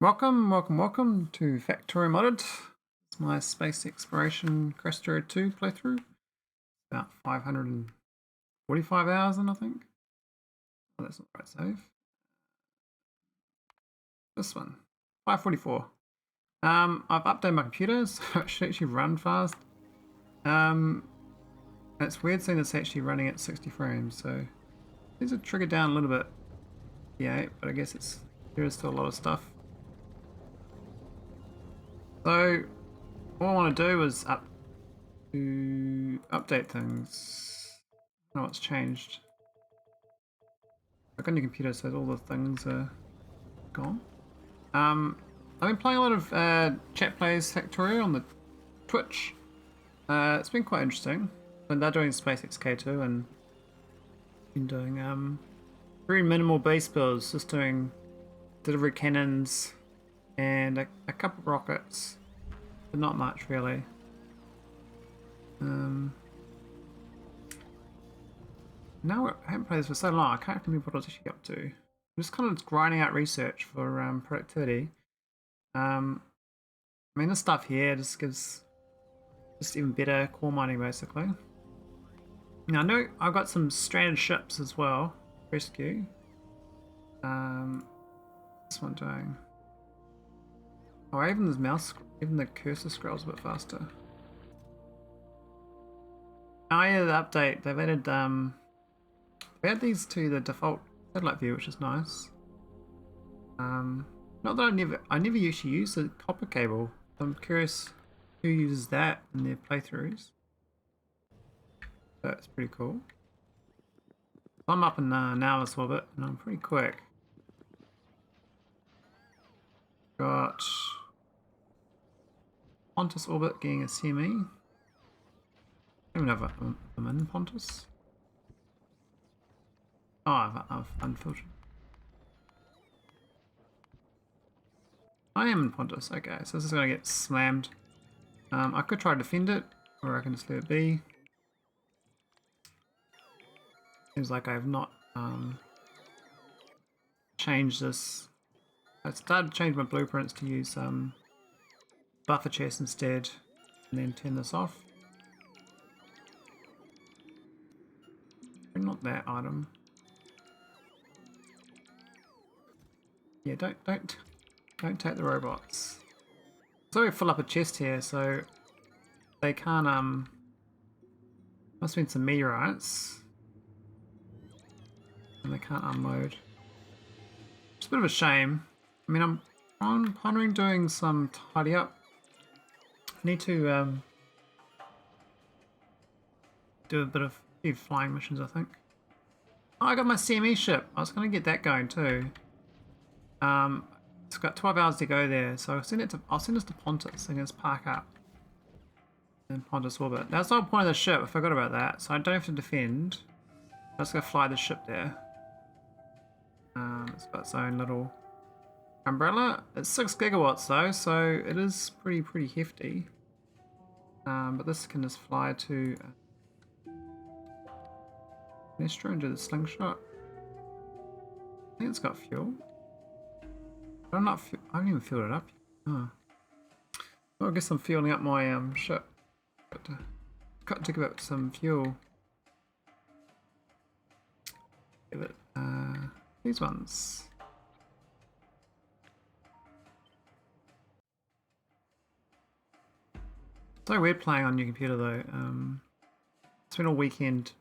Welcome to Factorio Modded. It's my space exploration Krastorio 2 playthrough. About 545 hours in, I think. Oh, that's not the right save. This one, 544. I've updated my computer, so it should actually run fast. It's weird seeing it's actually running at 60 frames, so these are triggered down a little bit. Yeah, but I guess there is still a lot of stuff. So what I want to do is update things. I don't know what's changed. I've got a new computer, so all the things are gone. I've been playing a lot of chat plays Factorio on the Twitch. It's been quite interesting. And they're doing SpaceXK2 and been doing very minimal base builds, just doing delivery cannons and a couple of rockets, but not much really. Now I haven't played this for so long, I can't remember what I was actually up to. I'm just kind of grinding out research for productivity. I mean, this stuff here just gives just even better core mining basically. Now I know I've got some stranded ships as well. Rescue. This one doing. Oh, even this mouse, even the cursor scrolls a bit faster. Oh yeah, the update. They've added they add these to the default satellite view, which is nice. Not that I never usually use the copper cable. I'm curious who uses that in their playthroughs. That's pretty cool. I'm up in nauvis orbit, and I'm pretty quick. Got Pontus orbit getting a CME. I don't even know if I'm in Pontus. Oh, I've unfiltered. I am in Pontus, okay, so this is going to get slammed. I could try to defend it, or I can just let it be. Seems like I have not changed this. I started to change my blueprints to use buffer chests instead, and then turn this off. Not that item. Yeah, don't take the robots. So we fill up a chest here, so they can't must have been some meteorites. And they can't unload. It's a bit of a shame. I mean, I'm pondering doing some tidy up. I need to do a few flying missions, I think. Oh, I got my CME ship. I was going to get that going too. It's got 12 hours to go there, so I'll send this to Pontus and just park up in Pontus orbit. That's the whole point of the ship. I forgot about that, so I don't have to defend. I'm just going to fly the ship there. It's got its own little umbrella. It's 6 gigawatts though, so it is pretty hefty. But this can just fly to foenestra and do the slingshot. I think it's got fuel. I haven't even filled it up. Oh. Well, I guess I'm fueling up my ship. But got to give it some fuel. Give it these ones. So weird playing on your computer though. It's been all weekend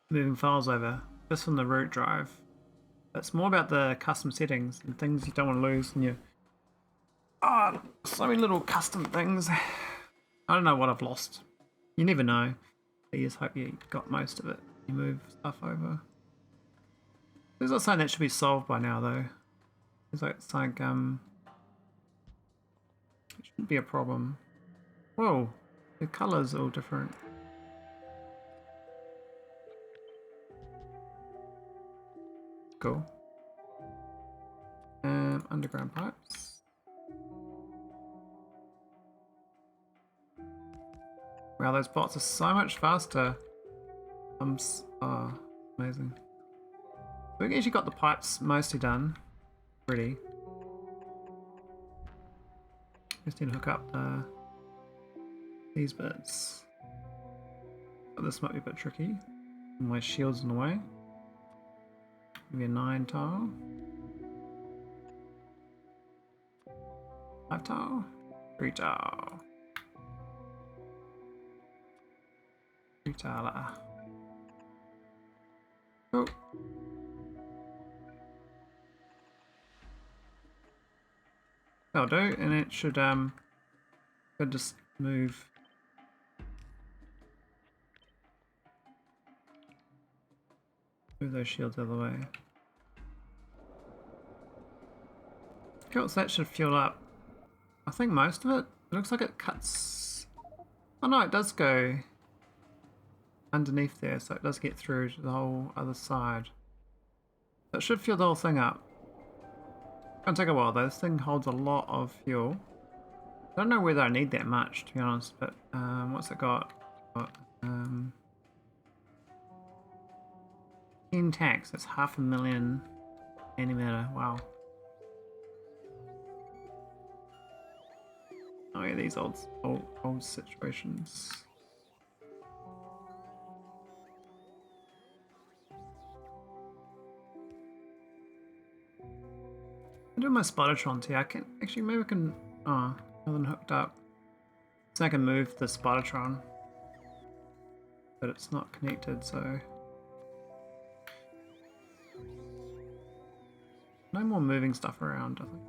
moving files over just from the root drive. It's more about the custom settings and things you don't want to lose. And so many little custom things. I don't know what I've lost. You never know. You just hope you got most of it. You move stuff over. There's not something that should be solved by now though. It's like it shouldn't be a problem. Whoa, the colours are all different. Cool. Underground pipes. Wow, those bots are so much faster. Oh, amazing. We actually got the pipes mostly done. Ready. Just need to hook up these bits. But this might be a bit tricky. My shield's in the way. Maybe a 9 tile. 5 tile. 3 tile. 3 tile. Oh. That'll do, and it should could just move. Move those shields out of the way. Cool, so that should fuel up. I think most of it. It looks like it cuts. Oh no, it does go underneath there, so it does get through to the whole other side. So it should fuel the whole thing up. It's gonna take a while though. This thing holds a lot of fuel. I don't know whether I need that much, to be honest, but what's it got? 10 tanks, that's 500,000 antimatter, wow. Oh yeah, these old situations. I'm doing my Spidertrons here. I can actually maybe I can other than hooked up. So I can move the Spidertron. But it's not connected, so no more moving stuff around, I think.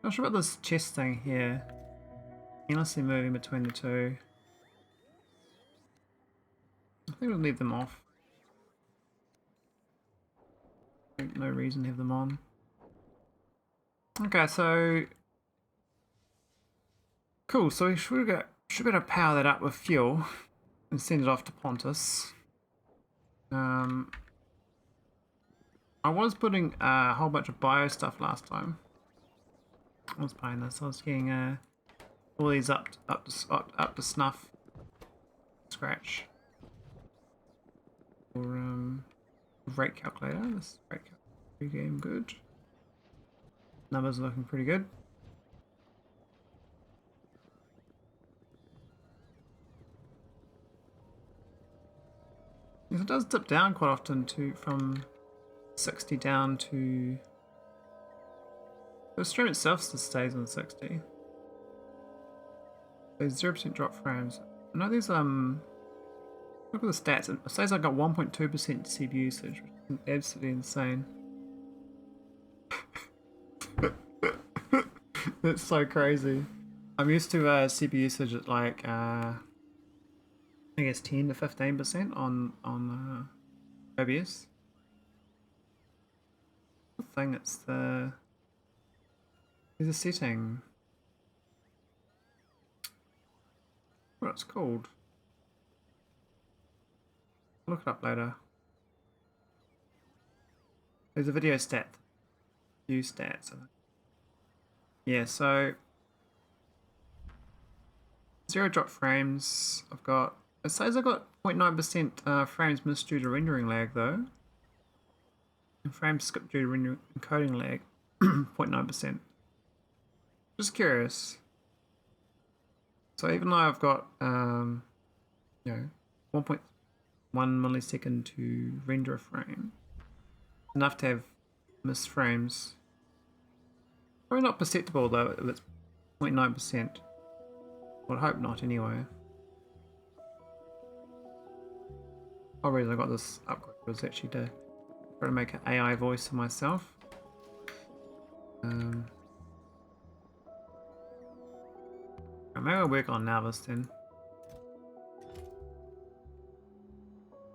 Not sure about this chest thing here. Endlessly moving between the two. I think we'll leave them off. No reason to have them on. Okay, so cool. So we should be able to power that up with fuel and send it off to Pontus. I was putting a whole bunch of bio stuff last time. I was playing this. I was getting all these up to snuff, scratch. Or rate calculator. This rate calculator game good. Numbers are looking pretty good. Yes, it does dip down quite often from 60 down to. The stream itself still stays on 60. There's 0% drop frames. I know there's look at the stats. It says I got 1.2% CPU usage, which is absolutely insane. That's so crazy. I'm used to CPU usage at like I guess 10 to 15% on OBS. The thing, it's there's a setting. What it's called? I'll look it up later. There's a video stat. View stats. Yeah, so 0 drop frames. I've got. It says I've got 0.9% frames missed due to rendering lag though. And frames skipped due to encoding lag. 0.9%. Just curious. So even though I've got 1.1 millisecond to render a frame, enough to have missed frames. Probably not perceptible though if it's 0.9%. Well, I hope not anyway. The reason I got this upgrade was actually to try to make an AI voice for myself. Maybe I'll work on nauvis then.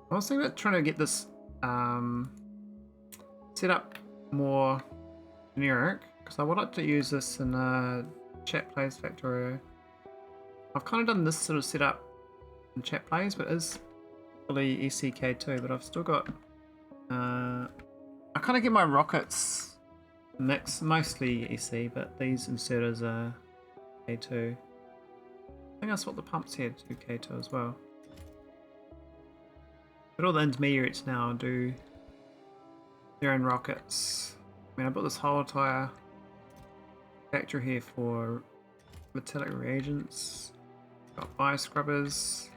I was thinking about trying to get this set up more generic, because I would like to use this in chat plays Factorio. I've kind of done this sort of setup in chat plays, but it is fully ECK2, but I've still got I kind of get my rockets mix mostly EC, but these inserters are K2. I think I swapped the pumps here to K2 as well. But all the intermediates now do their own rockets. I mean, I built this whole entire factory here for Vitalic Reagents. Got bio scrubbers,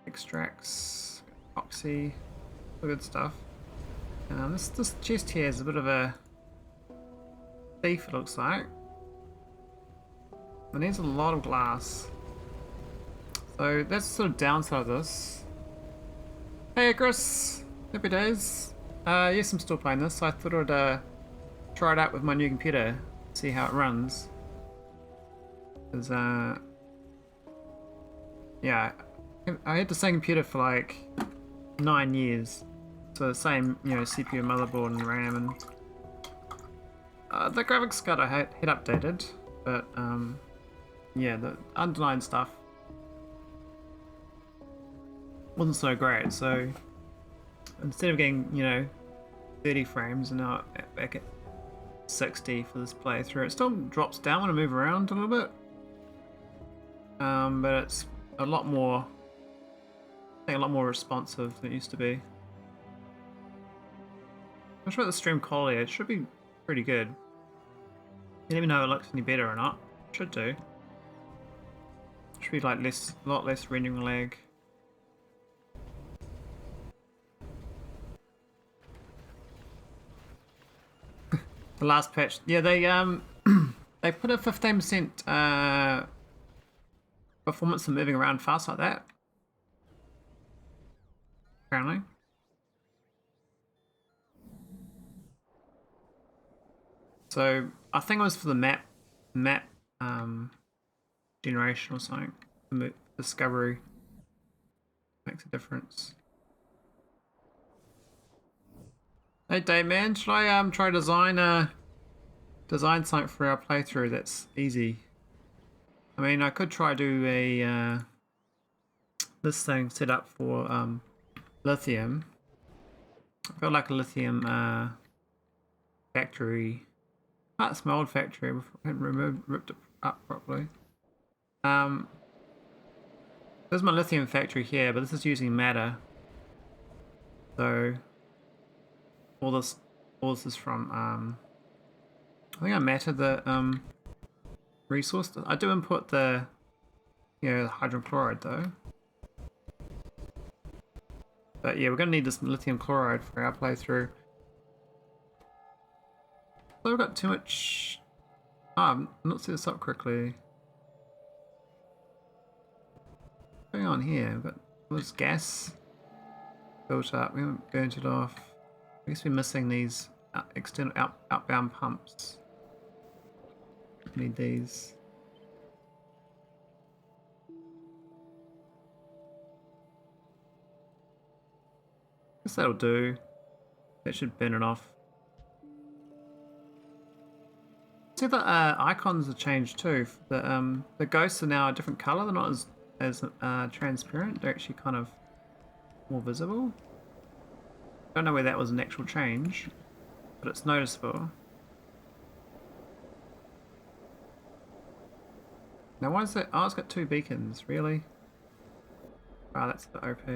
extracts, oxy, all good stuff. This chest here is a bit of a thief, it looks like. It needs a lot of glass. So that's the sort of downside of this. Hey Chris, happy days. Yes, I'm still playing this, so I thought I'd try it out with my new computer, see how it runs. Because, yeah, I had the same computer for like 9 years. So the same, you know, CPU, motherboard, and RAM, and the graphics card I had updated, but yeah, the underlying stuff wasn't so great. So instead of getting, you know, 30 frames, and now back at 60 for this playthrough. It still drops down when I move around a little bit, but it's a lot more, I think, a lot more responsive than it used to be. I'm not sure about the stream quality. It should be pretty good. You let me know if it looks any better or not. It should do. Should be like a lot less rendering lag. The last patch, yeah, they they put a 15% performance for moving around fast like that. Apparently. So I think it was for the map generation or something. The discovery makes a difference. Hey Dave, man, should I try design something for our playthrough that's easy? I mean, I could try do a this thing set up for lithium. I feel like a lithium factory. That's my old factory before I hadn't ripped it up properly. There's my lithium factory here, but this is using matter. So all this is from I think I mattered the resource. I do input the, you know, the hydrogen chloride though. But yeah, we're gonna need this lithium chloride for our playthrough. So I've got too much. I'm not set this up correctly. What's going on here? We've got all this gas built up. We haven't burnt it off. I guess we're missing these external outbound pumps. Need these. Guess that'll do. That should burn it off. See the icons have changed too. The ghosts are now a different color. They're not as transparent. They're actually kind of more visible. Don't know where that was an actual change, but it's noticeable. Now why is that? Oh, it's got 2 beacons. Really? Wow, that's the OP.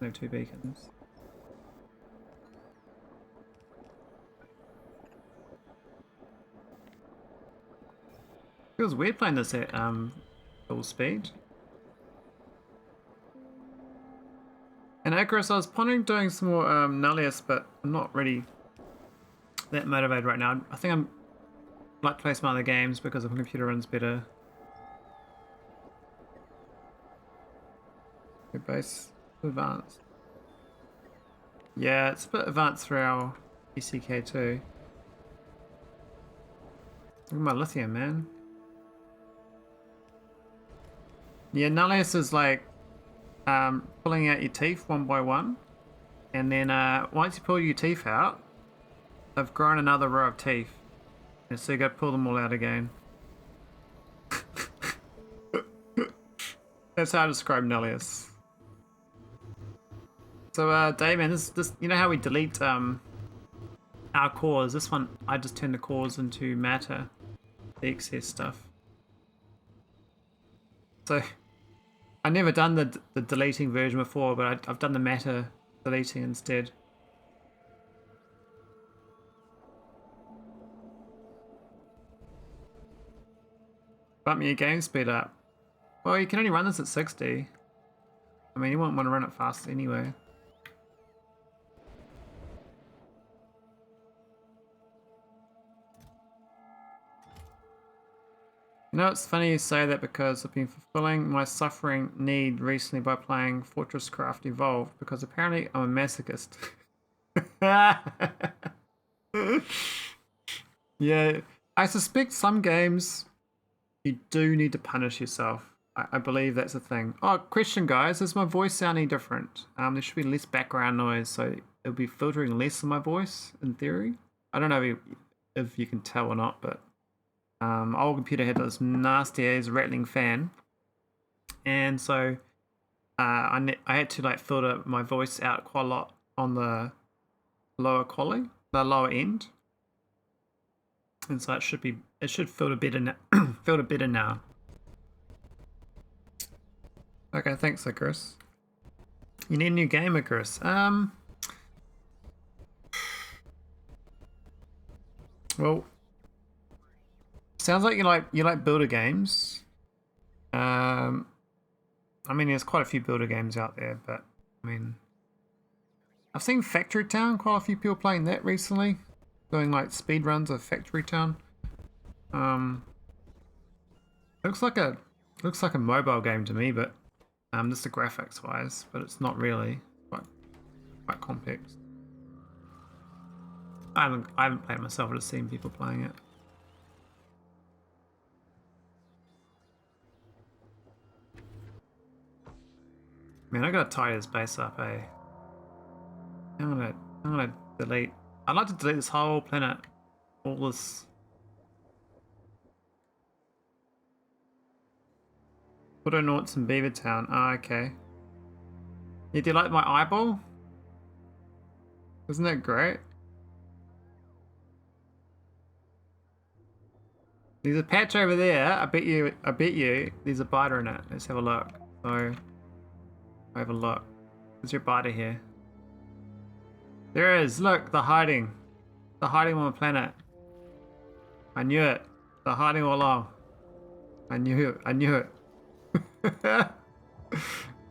No 2 beacons. Feels weird playing this at full speed. And Icarus, I was pondering doing some more Nullius, but I'm not really that motivated right now. I think I'm like to play some other games because the computer runs better. Good base, advanced. Yeah, it's a bit advanced for our PCK too. Look at my lithium, man. Yeah, Nullius is like pulling out your teeth one by one, and then once you pull your teeth out, they've grown another row of teeth, and so you got to pull them all out again. That's how I describe Nullius. So Dave, man, this you know how we delete our cores? This one I just turn the cores into matter, the excess stuff. So I've never done the deleting version before, but I've done the matter deleting instead. Bump your game speed up. Well, you can only run this at 60. I mean, you won't want to run it fast anyway. You know, it's funny you say that because I've been fulfilling my suffering need recently by playing Fortress Craft Evolved because apparently I'm a masochist. Yeah, I suspect some games you do need to punish yourself. I believe that's a thing. Oh, question guys, is my voice sounding different? There should be less background noise, so it'll be filtering less of my voice in theory. I don't know if you can tell or not, but my old computer had this nasty ass rattling fan, and so I had to like filter my voice out quite a lot on the lower quality, the lower end, and so it should filter better now. Filter better now. Okay, thanks, Icarus. You need a new game, Icarus. Well, sounds like you like builder games. I mean, there's quite a few builder games out there, but I mean, I've seen Factory Town. Quite a few people playing that recently, doing like speed runs of Factory Town. Looks like a mobile game to me, but just the graphics wise, but it's not really quite complex. I haven't played it myself. I've just seen people playing it. Man, I gotta tie this base up, eh? I'm gonna delete. I'd like to delete this whole planet. All this. Photonauts in Beavertown. Ah, okay. Yeah, do you like my eyeball? Isn't that great? There's a patch over there. I bet you there's a biter in it. Let's have a look. So have a look. Is there a biter here? There is. Look, the hiding. The hiding on the planet. I knew it. The hiding all along. I knew it. I knew it. Look at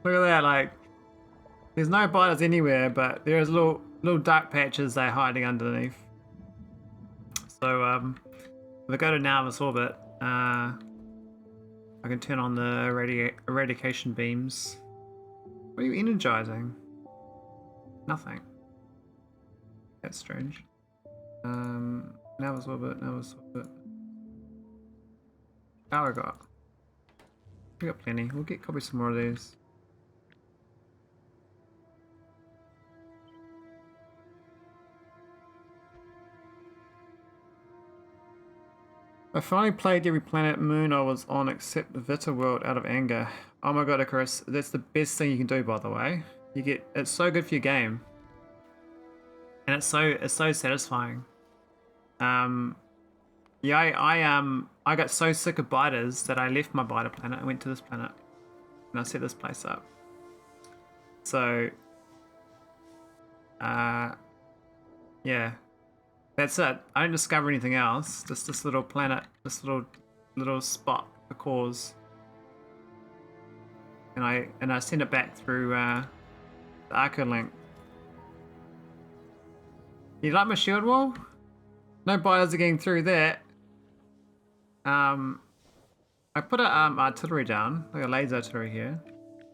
that, like there's no biters anywhere, but there's little dark patches they're hiding underneath. So if I go to nauvis orbit, I can turn on the eradication beams. What are you energizing? Nothing. That's strange. Nauvis orbit. Power got. We got plenty. We'll get probably some more of these. I finally played every planet moon I was on except the Vita world out of anger. Oh my god, Icarus, that's the best thing you can do, by the way. It's so good for your game. And it's so satisfying. Yeah, I got so sick of biters that I left my biter planet and went to this planet. And I set this place up. So, yeah. That's it. I don't discover anything else. Just this little planet, this little spot for cores. And I send it back through the Arcolink. You like my shield wall? No biters are getting through that. I put a artillery down, like a laser artillery here.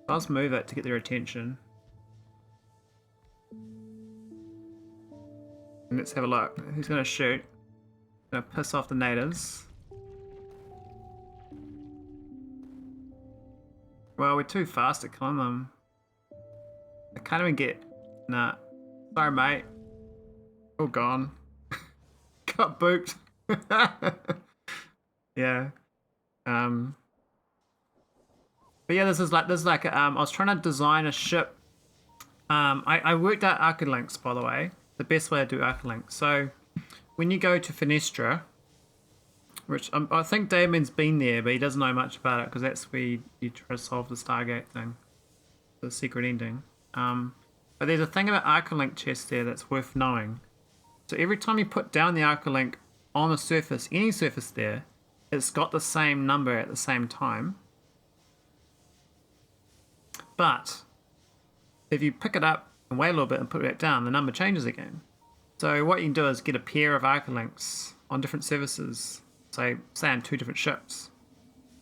I'll just move it to get their attention. And let's have a look. Who's gonna shoot? Gonna piss off the natives. Well, we're too fast at killing them. I can't even get. Nah. Sorry, mate. All gone. Got booped. Yeah. But yeah, this is like I was trying to design a ship. I worked out Arcolinks, by the way. The best way to do Arcolink. So when you go to Foenestra, which I think Damon's been there, but he doesn't know much about it because that's where you try to solve the Stargate thing, the secret ending. But there's a thing about Arcolink chests there that's worth knowing. So every time you put down the Arcolink on the surface, any surface there, it's got the same number at the same time. But if you pick it up and wait a little bit and put it back down, the number changes again. So what you can do is get a pair of Arcolinks on different surfaces, say on 2 different ships,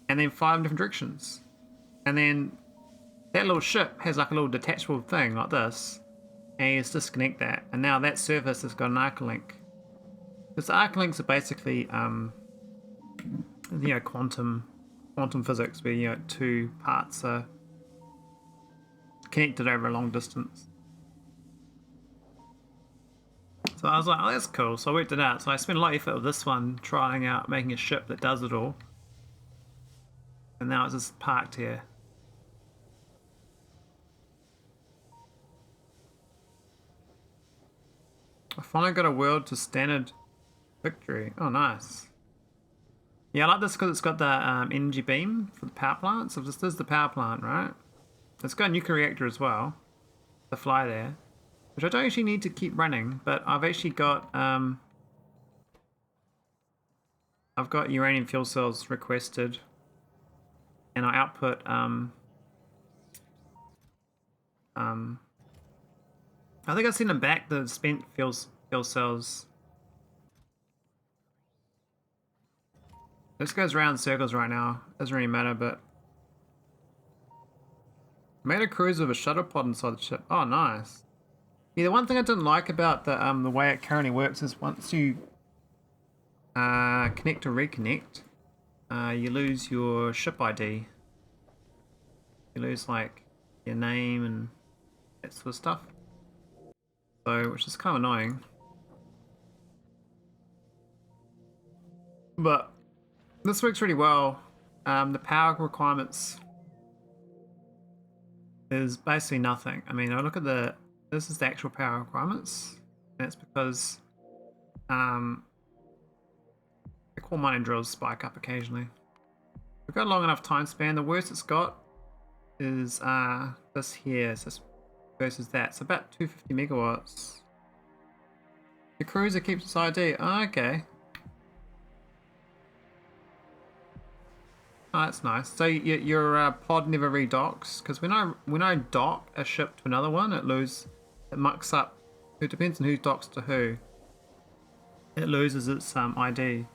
and then fly in different directions. And then that little ship has like a little detachable thing like this, and you just disconnect that, and now that surface has got an Arcolink. Because the Arcolinks are basically, quantum physics, where 2 parts are connected over a long distance. So I was like, oh, that's cool. So I worked it out. So I spent a lot of effort with this one, trying out making a ship that does it all. And now it's just parked here. I finally got a world to standard victory. Oh, nice. Yeah, I like this because it's got the energy beam for the power plant. So this is the power plant, right? It's got a nuclear reactor as well to fly there, which I don't actually need to keep running, but I've actually got uranium fuel cells requested, and I output I think I've seen them back, the spent fuel cells. This goes around in circles right now. Doesn't really matter, but I made a cruise with a shuttle pod inside the ship. Oh, nice. Yeah, the one thing I didn't like about the way it currently works is once you connect or reconnect, you lose your ship ID. You lose like your name and that sort of stuff. So, which is kind of annoying. But this works really well. The power requirements is basically nothing. I mean, I look at this is the actual power requirements, and it's because the core mining drills spike up occasionally. We've got a long enough time span. The worst it's got is this here, so this versus that. So about 250 megawatts. The cruiser keeps its ID. Oh, okay. Oh, that's nice. So your pod never redocks, because when I dock a ship to another one, it mucks up. It depends on who docks to who. It loses its ID.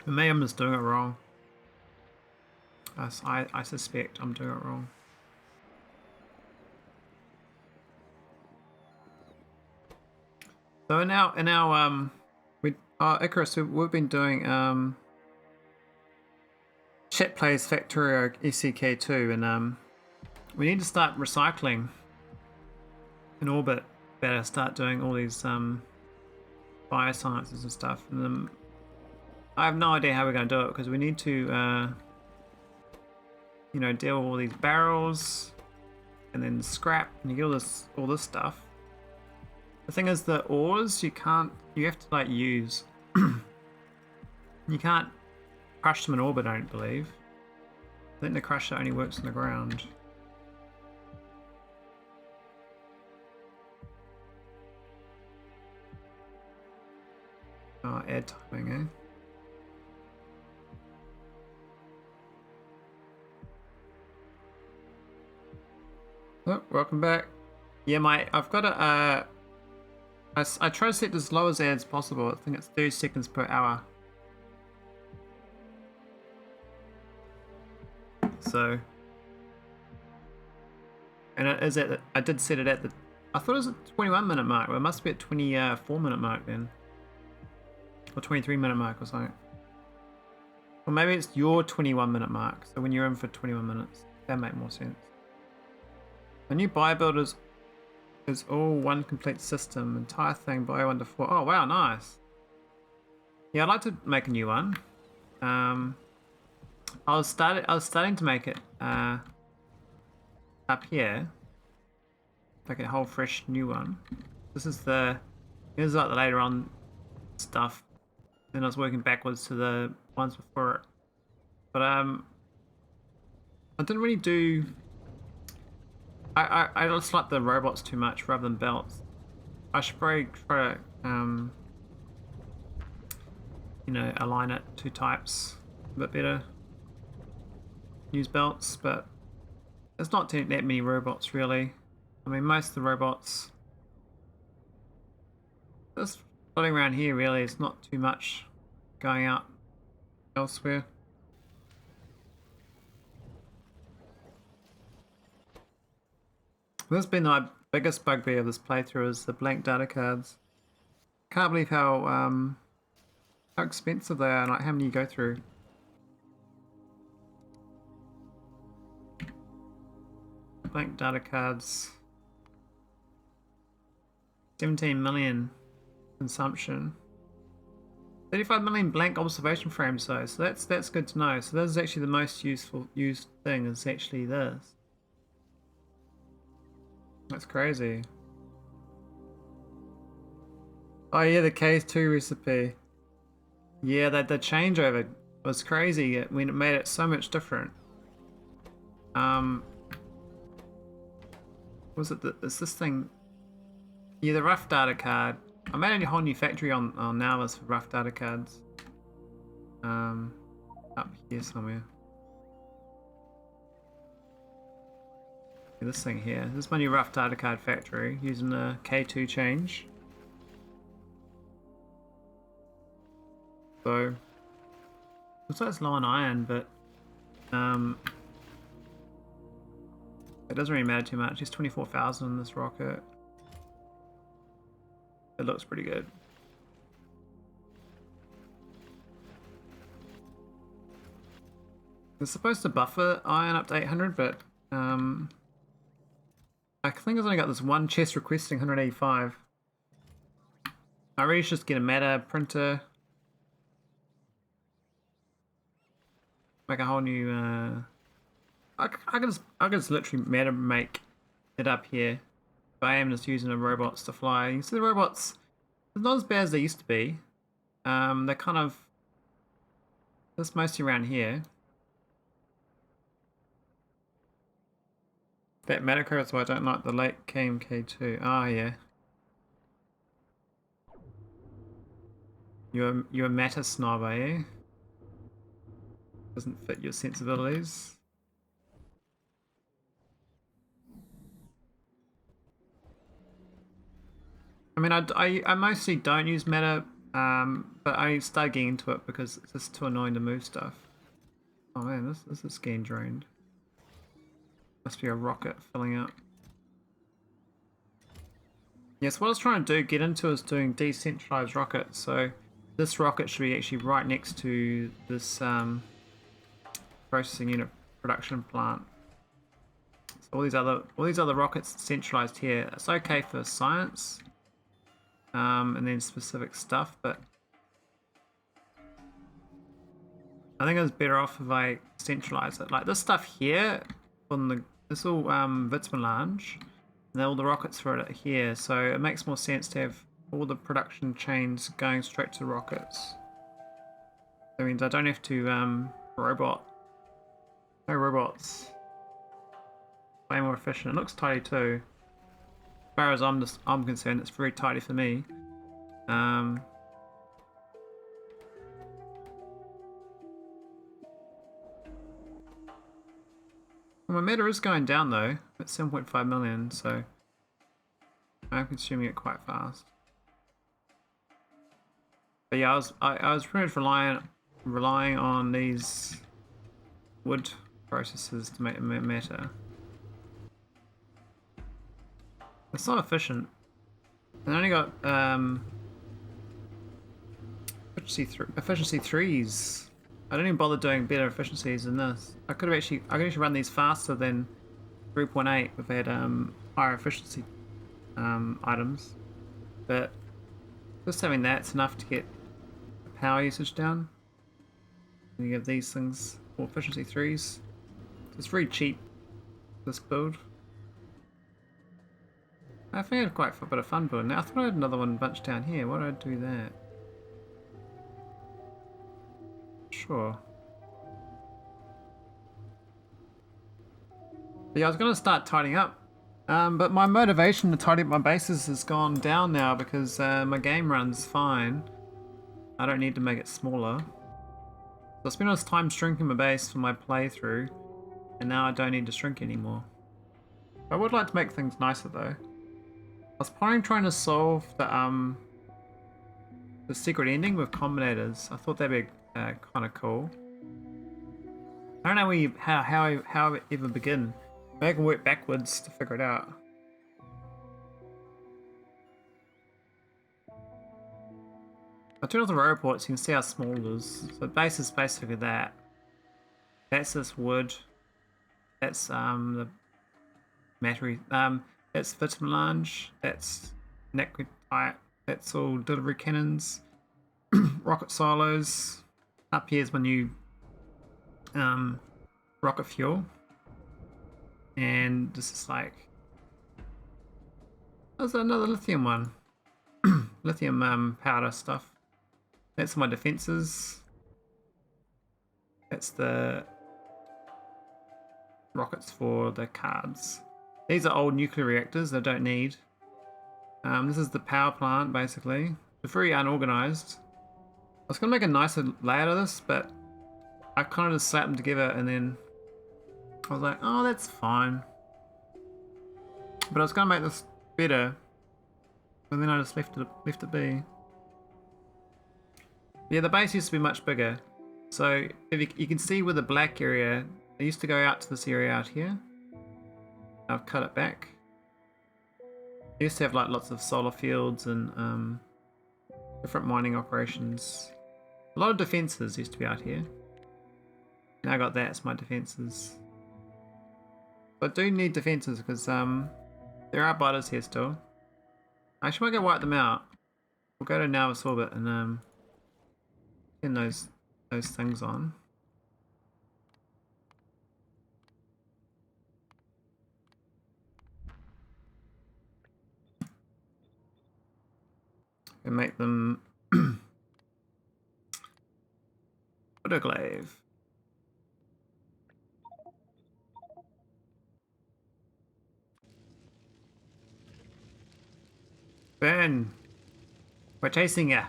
Maybe I'm just doing it wrong. I suspect I'm doing it wrong. So in our Icarus, we've been doing chat plays Factorio ECK2, and we need to start recycling in orbit. Better start doing all these biosciences and stuff. And I have no idea how we're going to do it, because we need to deal with all these barrels and then scrap and you get all this stuff. The thing is, the ores you have to like use. You can't crush them in orbit, I don't believe. I think the crusher only works on the ground. Oh, air timing, eh? Oh, welcome back. Yeah, I've got a I try to set this as low as possible. I think it's 30 seconds per hour. So, and it is I did set it at I thought it was at 21-minute mark, but it must be at 24-minute mark then. Or 23-minute mark or something. Or maybe it's your 21-minute mark, so when you're in for 21 minutes. That'd make more sense. The new bio build is all one complete system, entire thing, bio 1 to 4. Oh wow, nice. Yeah, I'd like to make a new one. I was starting to make it up here, like a whole fresh new one. This is like the later on stuff. Then I was working backwards to the ones before it. But I didn't really do. I just like the robots too much rather than belts. I should probably try to you know, align it to types a bit better. Use belts, but there's not that many robots really. I mean, most of the robots just floating around here really. It's not too much going out elsewhere. This has been my biggest bugbear of this playthrough is the blank data cards. Can't believe how expensive they are and like how many you go through. Blank data cards. 17 million consumption. 35 million blank observation frames though, so that's good to know. So this is actually the most used thing is actually this. That's crazy. Oh yeah, the K2 recipe. Yeah, the changeover was crazy. I mean, it made it so much different. Was it is this thing? Yeah, the rough data card. I made a whole new factory on nauvis for rough data cards. Up here somewhere. Yeah, this thing here. This is my new rough data card factory using the K2 change. So looks like it's low on iron, but it doesn't really matter too much. It's 24,000 in this rocket. It looks pretty good. It's supposed to buffer iron up to 800, but I think I've only got this one chest requesting 185. I really should just get a matter printer. Make a whole new I can just literally matter make it up here. But I am just using the robots to fly. You see the robots, they're not as bad as they used to be. They're kind of just mostly around here. That matter code is why I don't like the late KMK2. Ah, yeah. You're a matter snob, are you? Doesn't fit your sensibilities. I mean, I mostly don't use matter, but I started getting into it because it's just too annoying to move stuff. Oh man, this is getting drained. Must be a rocket filling up. Yes, what I was trying to get into is doing decentralized rockets. So this rocket should be actually right next to this processing unit production plant. So all these other rockets centralized here. It's okay for science, and then specific stuff, but I think it's better off if I centralize it. Like this stuff here on this all vitamelange, and all the rockets for it here. So it makes more sense to have all the production chains going straight to rockets. That means I don't have to no robots. Way more efficient. It looks tidy too. As far as I'm concerned, it's very tidy for me. Well, my meta is going down though, at 7.5 million, so I'm consuming it quite fast. But yeah, I was pretty much relying on these wood processes to make it matter. It's not efficient. And I only got efficiency 3s. I don't even bother doing better efficiencies than this. I could actually run these faster than 3.8 if I had higher efficiency items. But just having that's enough to get the power usage down. And you have these things for efficiency 3s. So it's very cheap, this build. I think I had quite a bit of fun building. Now I thought I had another one bunched down here. Why did I do that? Sure. But yeah, I was going to start tidying up But my motivation to tidy up my bases has gone down now because my game runs fine. I don't need to make it smaller. So I spent all this time shrinking my base for my playthrough, and now I don't need to shrink anymore. I would like to make things nicer though. I was planning trying to solve the secret ending with combinators. I thought that'd be kind of cool. I don't know where how I even begin. Maybe I can work backwards to figure it out. I turn off the row reports, you can see how small it is. So the base is basically that. That's this wood. That's the battery. That's vitamelange. That's Naquitite. That's all delivery cannons. Rocket silos. Up here's my new rocket fuel. And this is like, there's another lithium one. Lithium powder stuff. That's my defenses. That's the rockets for the cards. These are old nuclear reactors I don't need. This is the power plant basically. They're very unorganized. I was going to make a nicer layout of this, but I kind of just slapped them together and then I was like, oh, that's fine. But I was going to make this better, and then I just left it be. Yeah, the base used to be much bigger. So if you can see with the black area, I used to go out to this area out here. I've cut it back. I used to have like lots of solar fields and different mining operations. A lot of defenses used to be out here. Now I got that as my defenses. But I do need defenses because there are biters here still. I actually might go wipe them out. We'll go to Nauvis orbit and turn those things on. And make them autoclave. Burn! We're chasing ya!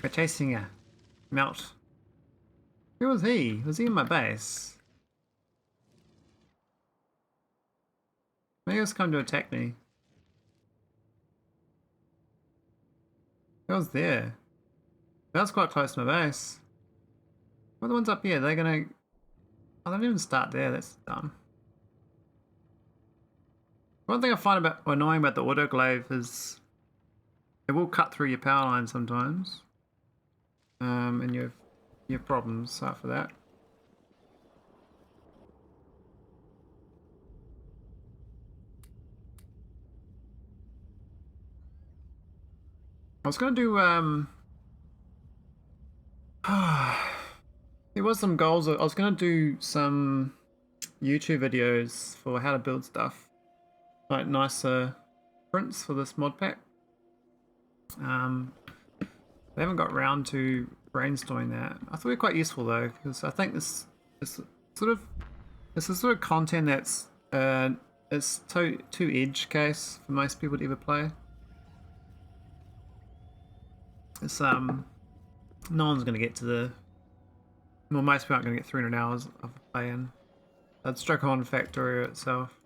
We're chasing ya! Melt. Where was he? Was he in my base? Maybe he was coming to attack me. He was there. That was quite close to my base. What are the ones up here? They're gonna... Oh, they didn't even start there. That's dumb. One thing I find annoying about the autoclave is it will cut through your power line sometimes. And you have problems after that. I was gonna do there was some goals. I was gonna do some YouTube videos for how to build stuff, like nicer prints for this mod pack. They haven't got round to brainstorming that. I thought it'd be quite useful though, because I think this is sort of content that's it's too edge case for most people to ever play. It's no one's gonna get to the, well, most people aren't gonna get 300 hours of playing. I'd stroke on Factorio itself.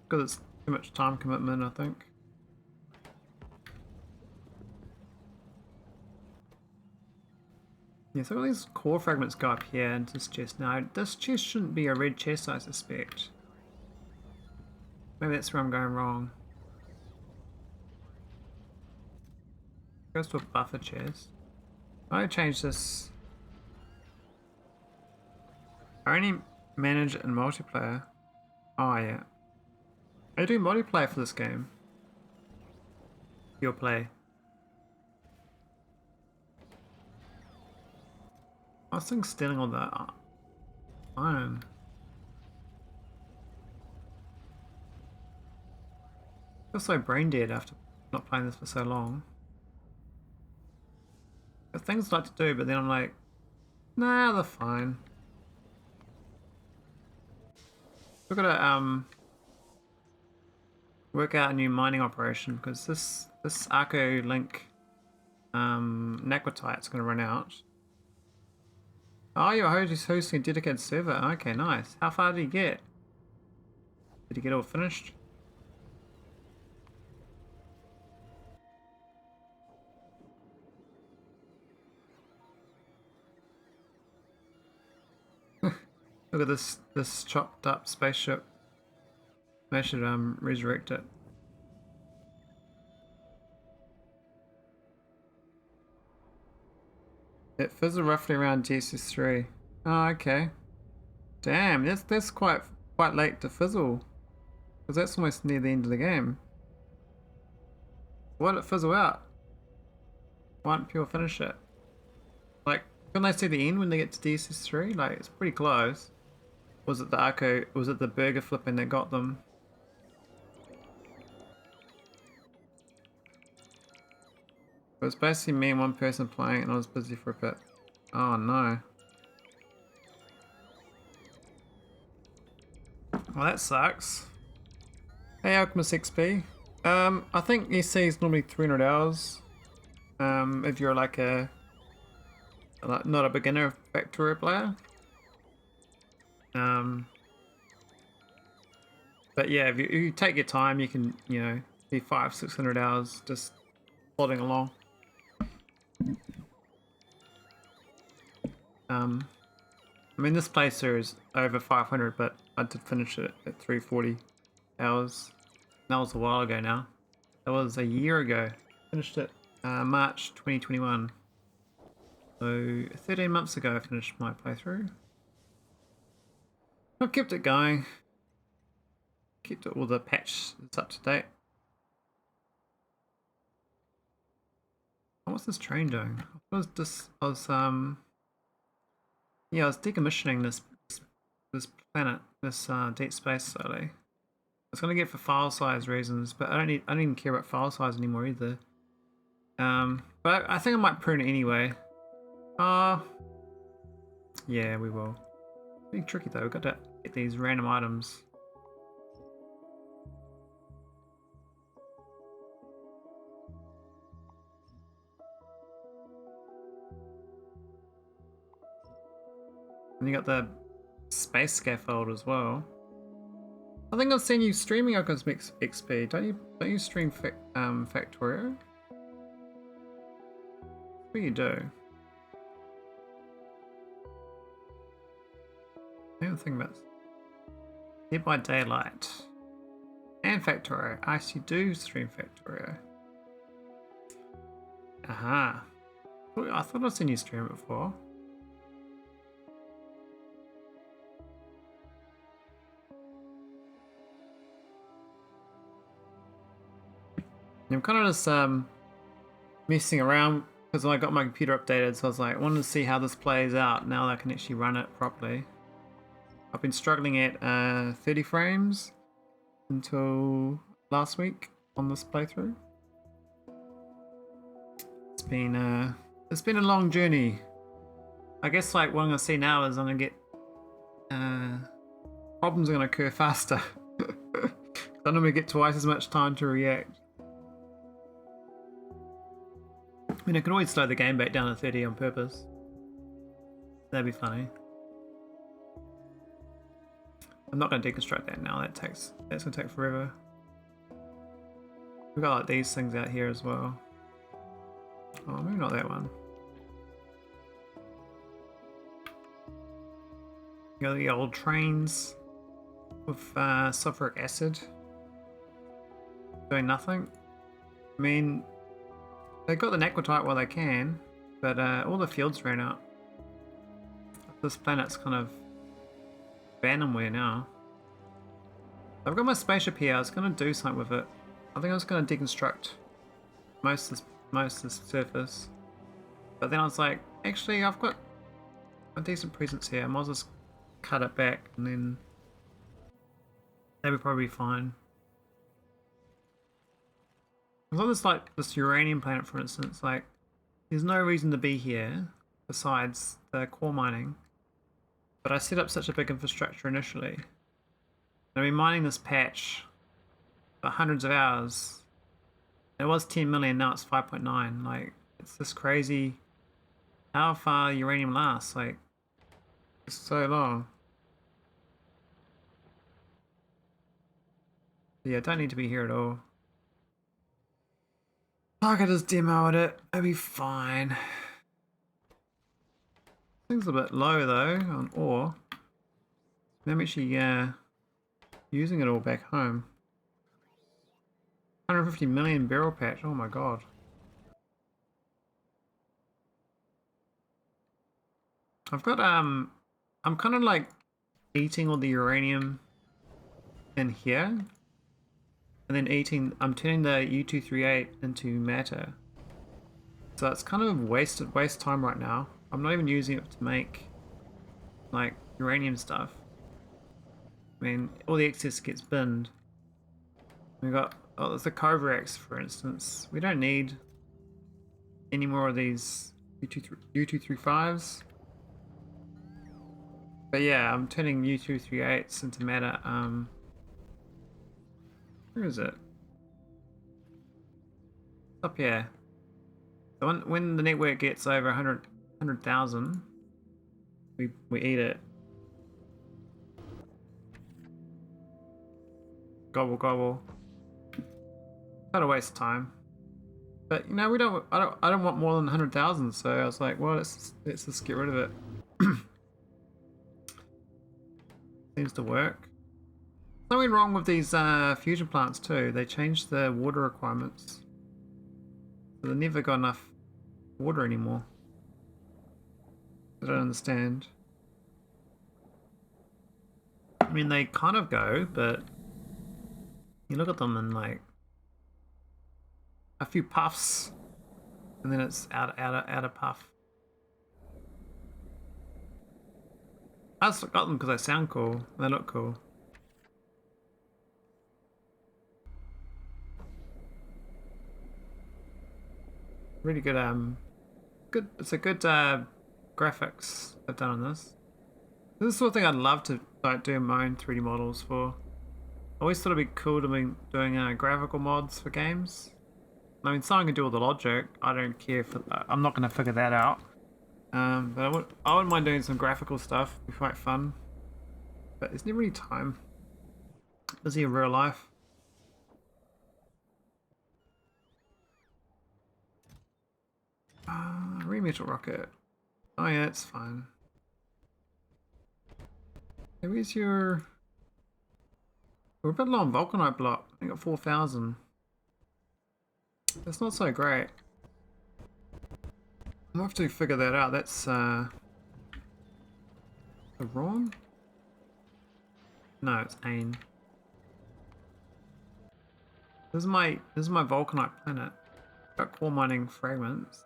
Because it's too much time commitment, I think. Yeah, so all these core fragments go up here into this chest. Now, this chest shouldn't be a red chest, I suspect. Maybe that's where I'm going wrong. Goes to a buffer chest. I change this. I only manage it in multiplayer. Oh yeah. I do multiplayer for this game. Your play. I was thinking stealing all that iron. I feel so brain dead after not playing this for so long. Got things I'd like to do, but then I'm like, nah, they're fine. We're gonna work out a new mining operation because this Arcolink Naquitite's gonna run out. Oh, you're hosting a dedicated server. Okay, nice. How far did you get? Did you get all finished? Look at this chopped up spaceship. I should resurrect it. It fizzled roughly around GSS3. Oh, okay. Damn, that's quite late to fizzle. Because that's almost near the end of the game. Why did it fizzle out? Why didn't people finish it? Like, couldn't they see the end when they get to DSS3? Like, it's pretty close. Was it the burger flipping that got them? It was basically me and one person playing and I was busy for a bit. Oh no. Well, that sucks. Hey, Alchemist XP. I think EC is normally 300 hours. If you're like not a beginner Factorio player. But yeah, if you take your time, you can, you know, be 500-600 hours just plodding along. I mean, this playthrough is over 500, but I did finish it at 340 hours. That was a while ago now. That was a year ago. Finished it March 2021. So 13 months ago I finished my playthrough. I've kept it going. Kept all the patch that's up to date. What's this train doing? I was decommissioning this planet, this deep space slowly. I was gonna get for file size reasons, but I don't even care about file size anymore either. But I think I might prune it anyway. Yeah, we will. It's being tricky though. We've got to get these random items. And you got the space scaffold as well. I think I've seen you streaming Arcosmix XP. Don't you stream Factorio? What you do? I don't think about this. Dead by Daylight and Factorio. I actually do stream Factorio. Aha. I thought I've seen you stream it before. I'm kind of just messing around because I got my computer updated, so I was like, I wanted to see how this plays out now that I can actually run it properly. I've been struggling at 30 frames until last week on this playthrough. It's been a long journey. I guess like what I'm gonna see now is I'm gonna get problems are gonna occur faster. I normally get twice as much time to react. I mean, I can always slow the game back down to 30 on purpose. That'd be funny. I'm not going to deconstruct that now. That's going to take forever. We've got like these things out here as well. Oh, maybe not that one. You got the old trains with sulfuric acid doing nothing. I mean, they got the Naquitite while they can, but all the fields ran out. This planet's kind of abandonware now. I've got my spaceship here. I was going to do something with it. I think I was going to deconstruct most of this surface, but then I was like, actually, I've got a decent presence here. I might as well just cut it back, and then that would probably be fine. It's like this uranium planet, for instance. Like, there's no reason to be here besides the core mining. But I set up such a big infrastructure initially. I've been mining this patch for hundreds of hours. It was 10 million, now it's 5.9. Like, it's this crazy how far uranium lasts. Like, it's so long. Yeah, don't need to be here at all. I could just demoed it. It'll be fine. Thing's a bit low though on ore. I'm actually using it all back home. 150 million barrel patch. Oh my god. I've got I'm kind of like eating all the uranium in here. And then I'm turning the U238 into matter. So it's kind of waste time right now. I'm not even using it to make like uranium stuff. I mean, all the excess gets binned. We got, oh, there's the Kovacs, for instance. We don't need any more of these U235s. But yeah, I'm turning U238s into matter. Where is it? It's up here. So when the network gets over 100,000, we eat it. Gobble gobble. Not a waste of time. But you know, I don't want more than 100,000, so I was like, well, let's just get rid of it. Seems to work. Something wrong with these fusion plants too. They changed the water requirements. So they never got enough water anymore. I don't understand. I mean, they kind of go, but you look at them and like a few puffs, and then it's out of puff. I just got them because they sound cool. They look cool. Really good. Good. It's a good graphics I've done on this. This is the sort of thing I'd love to like do my own 3D models for. I always thought it'd be cool to be doing graphical mods for games. I mean, someone can do all the logic. I don't care if I'm not going to figure that out. But I wouldn't mind doing some graphical stuff. It'd be quite fun. But there's never really time. Busy in real life. Remetal rocket. Oh yeah, it's fine. Hey, where's your... We're a bit low on vulcanite block. I got 4,000. That's not so great. I'll have to figure that out. That's the wrong? No, it's Ain. This is my vulcanite planet. Got core mining fragments.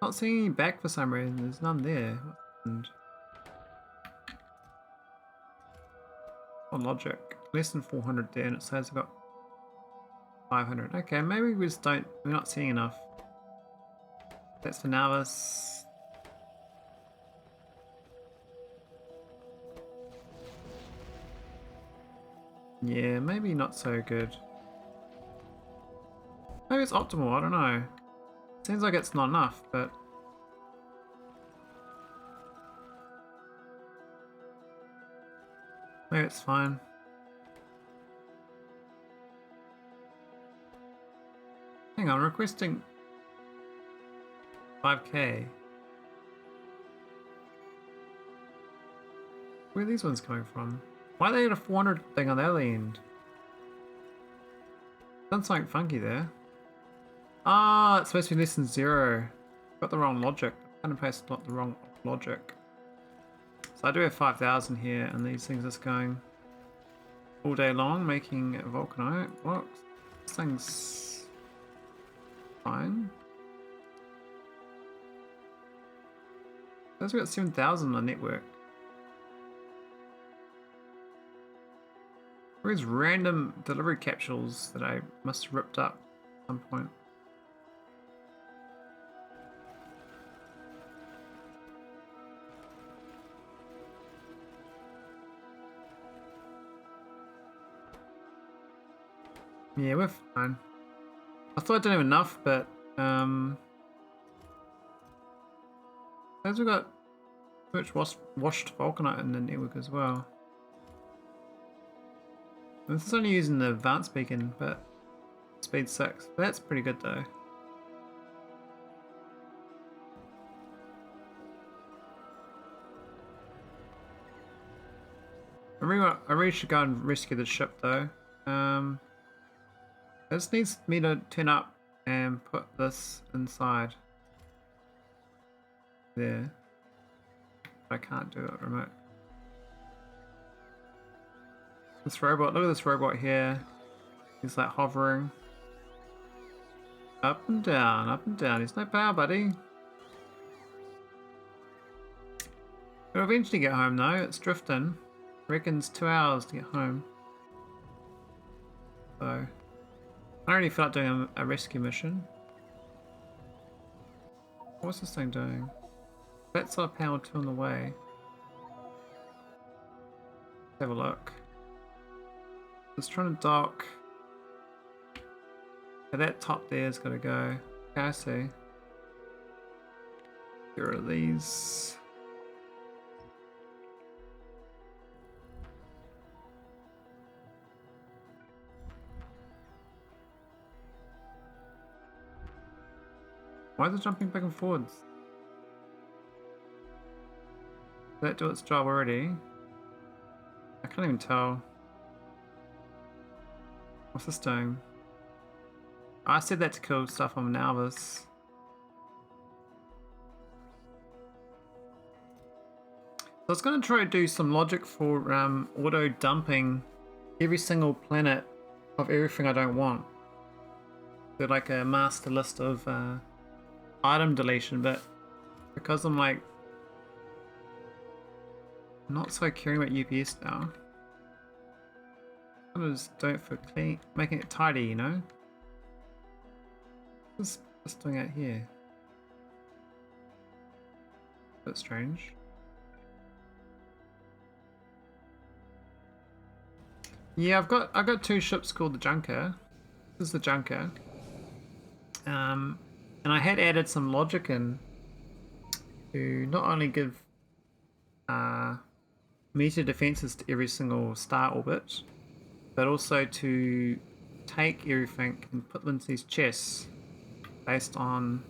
Not seeing any back for some reason. There's none there. What logic? Less than 400 there, and it says I've got 500. Okay, maybe we just don't. We're not seeing enough. That's for nauvis. Yeah, maybe not so good. Maybe it's optimal, I don't know. Seems like it's not enough, but... maybe it's fine. Hang on, requesting 5k. Where are these ones coming from? Why are they at a 400 thing on the other end? Done something funky there. Ah, it's supposed to be less than 0. Got the wrong logic. I kind of pasted the wrong logic. So I do have 5,000 here, and these things are just going all day long, making vulcanite blocks. This thing's fine. Those we got 7,000 on the network. Where's random delivery capsules that I must have ripped up at some point? Yeah, we're fine. I thought I didn't have enough, but as we got too much washed vulcanite in the network as well. And this is only using the advanced beacon, but speed 6. But that's pretty good though. I really should go and rescue the ship though. This needs me to turn up and put this inside there. But I can't do it remote. This robot, look at this robot here. He's like hovering. Up and down, up and down. He's no power, buddy. It'll eventually get home though. It's drifting. Reckons 2 hours to get home. So I don't really feel like doing a rescue mission. What's this thing doing? That's our power 2 on the way. Let's have a look. It's trying to dock. Okay, that top there's gotta go. Okay, I see. Here are these. Why is it jumping back and forwards? Did that do its job already? I can't even tell. What's this doing? I said that to kill stuff on nauvis. So I was going to try to do some logic for auto dumping every single planet of everything I don't want. Do like a master list of item deletion, but because I'm like not so caring about UPS now, I just do it for clean, making it tidy, you know. What's doing out here? A bit strange. Yeah, I've got 2 ships called the Junker. This is the Junker. And I had added some logic in to not only give meter defenses to every single star orbit, but also to take everything and put them into these chests based on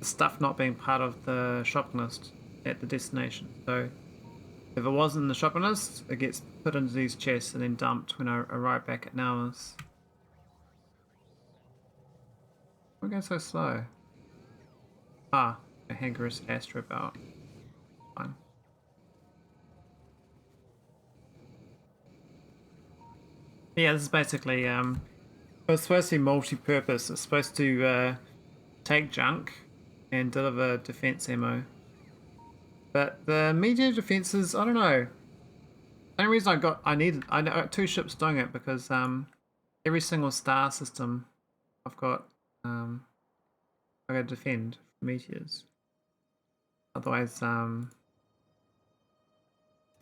the stuff not being part of the shopping list at the destination. So if it wasn't in the shopping list, it gets put into these chests and then dumped when I arrive back at nauvis. We're going so slow. Ah, a Hangarus asteroid belt. Fine. Yeah, this is basically it's supposed to be multi-purpose. It's supposed to take junk and deliver defense ammo. But the meteor defenses, I don't know. The only reason I got 2 ships doing it because every single star system I've got I gotta defend from meteors. Otherwise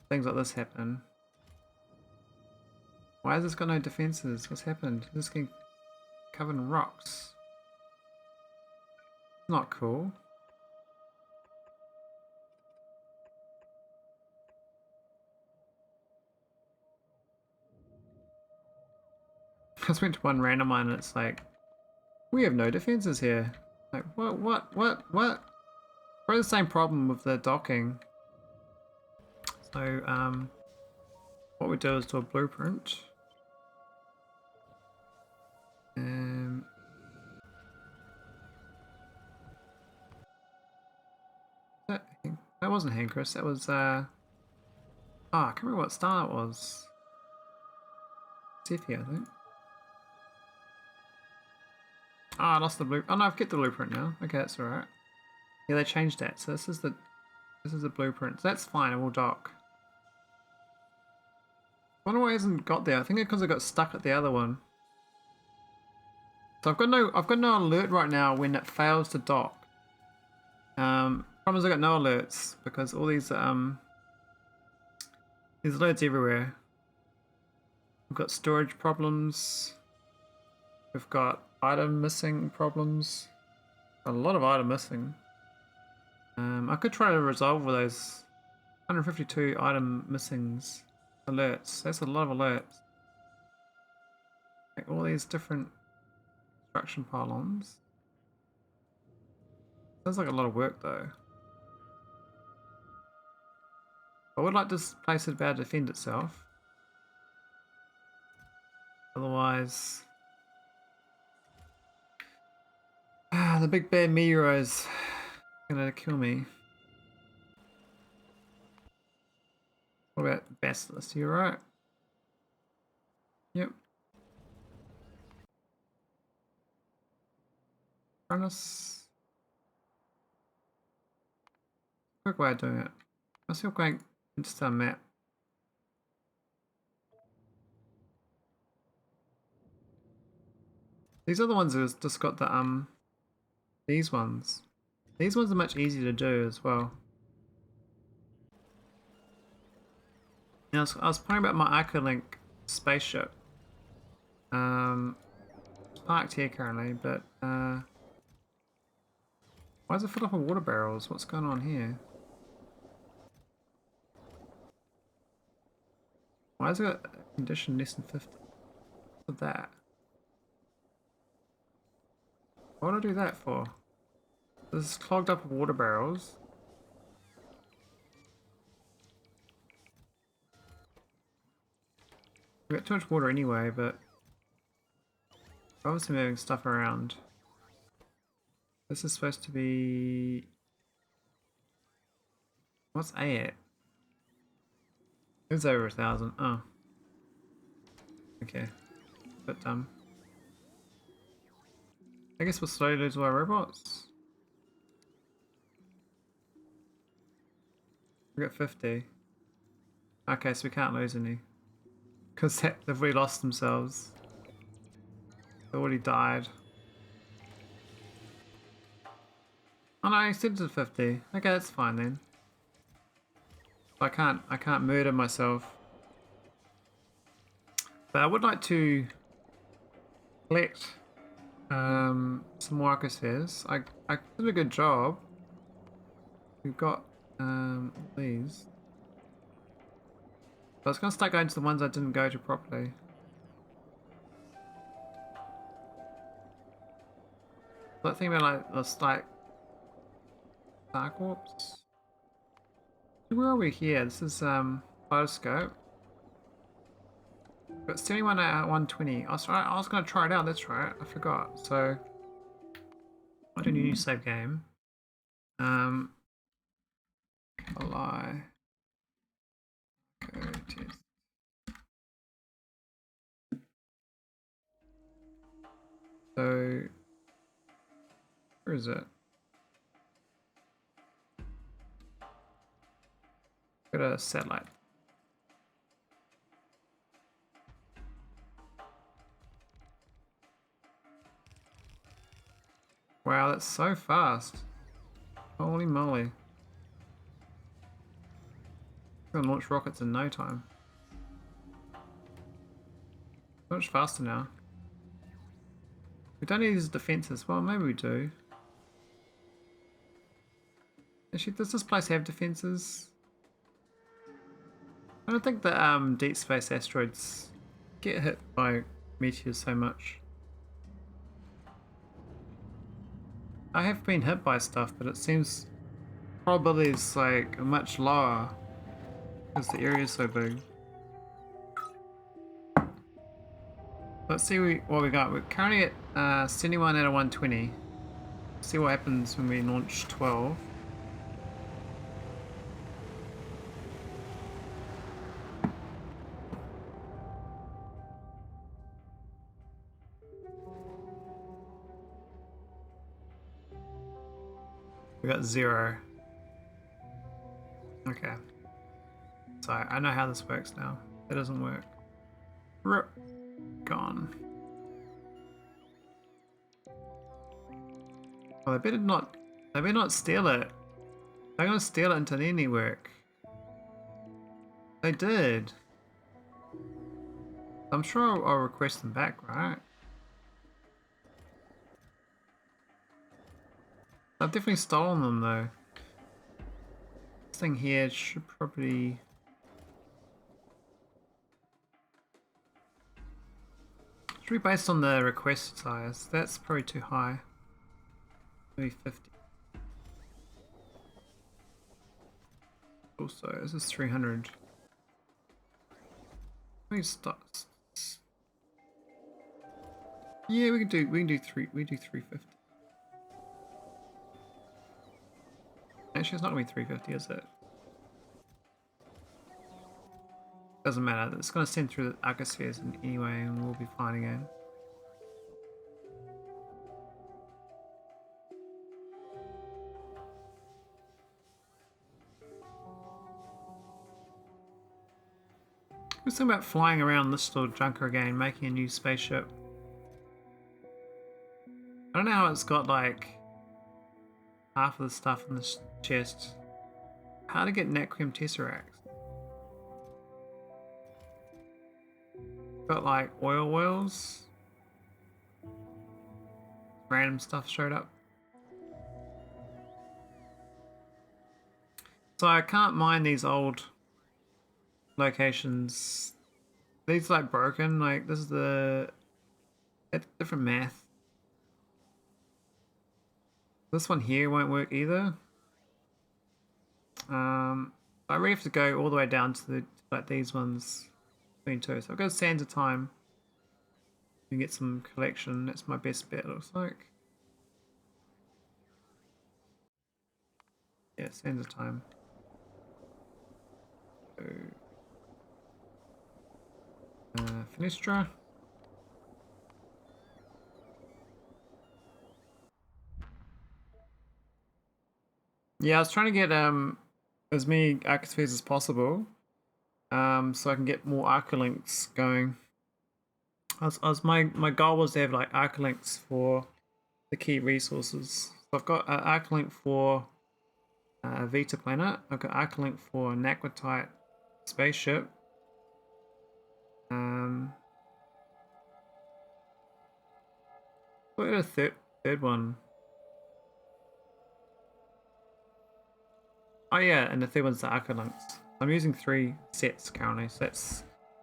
things like this happen. Why has this got no defenses? What's happened? This getting covered in rocks. Not cool. I just went to one random one and it's like, we have no defenses here. Like, what? Probably the same problem with the docking. So, what we do is do a blueprint. That wasn't Hangarus, that was, I can't remember what star it was. Cephi, I think. I lost the blue. Oh no, I've got the blueprint now. Okay, that's alright. Yeah, they changed that. So this is the blueprint. So that's fine. It will dock. I wonder why it hasn't got there. I think it's because I got stuck at the other one. So I've got no alert right now when it fails to dock. Problem is I got no alerts because all these there's alerts everywhere. We've got storage problems. We've got item missing problems. A lot of item missing. I could try to resolve all those 152 item missings alerts. That's a lot of alerts. Like all these different construction pylons. Sounds like a lot of work though. I would like this place to be able to defend itself. Otherwise, the big bad meteor is gonna kill me. What about Basilisk? You alright? Yep. Furnace. Quick way of doing it. I'm still going into the map. These are the ones who's just got the these ones. These ones are much easier to do as well. Now, I was playing about my Arcolink spaceship. It's parked here currently, but why is it filled up with water barrels? What's going on here? Why is it got a condition less than 50? What's that? What would I do that for? This is clogged up with water barrels. We've got too much water anyway, but obviously moving stuff around. This is supposed to be... What's A at? It's over 1,000. Oh. Okay. But I guess we'll slowly lose all our robots. We got 50. Okay, so we can't lose any. Because they've already lost themselves. They already died. Oh no, I extended to 50. Okay, that's fine then. I can't murder myself. But I would like to collect some more arcospheres. I did a good job. We've got these. But I was gonna start going to the ones I didn't go to properly. That thing about like this like Dark Warps. Where are we here? This is Kaleidoscope. But 71 out of 120. I was gonna try it out, that's right. I forgot. So I do a new save game. A lie. Go test. So where is it? Got a satellite. Wow, that's so fast. Holy moly. I'm gonna launch rockets in no time. So much faster now. We don't need these defenses. Well, maybe we do. Actually, does this place have defenses? I don't think the deep space asteroids get hit by meteors so much. I have been hit by stuff, but it seems probability is like much lower because the area is so big. Let's see what we got. We're currently at 71 out of 120. See what happens when we launch 12. We got 0. Okay. So I know how this works now. It doesn't work. Rip. Gone. Oh, they better not steal it. They're gonna steal it into any work. They did. I'm sure I'll request them back, right? I've definitely stolen them though. This thing here should probably... Should be based on the request size. That's probably too high. Maybe 50. Also, this is 300. Let me start. Yeah, we can do 350. Actually, it's not gonna be 350, is it? Doesn't matter. It's gonna send through the arcospheres anyway, and we'll be fine again. Let's think about flying around this little junker again, making a new spaceship. I don't know how it's got like half of the stuff in this chest. How to get Naquitite tesseracts? Got like oil wells. Random stuff showed up. So I can't mine these old locations. These like broken, like this is the different math. This one here won't work either. I really have to go all the way down to the like these ones between two. So I'll go sands of time and get some collection. That's my best bet, it looks like. Yeah, sands of time. So, foenestra. Yeah, I was trying to get as many arcospheres as possible, so I can get more arcolinks going. My goal was to have like arcolinks for the key resources. So I've got an arcolink for Vita planet. I've got arcolink for Naquitite spaceship. What a third one? Oh yeah, and the third one's the arcolinks. I'm using 3 sets currently, so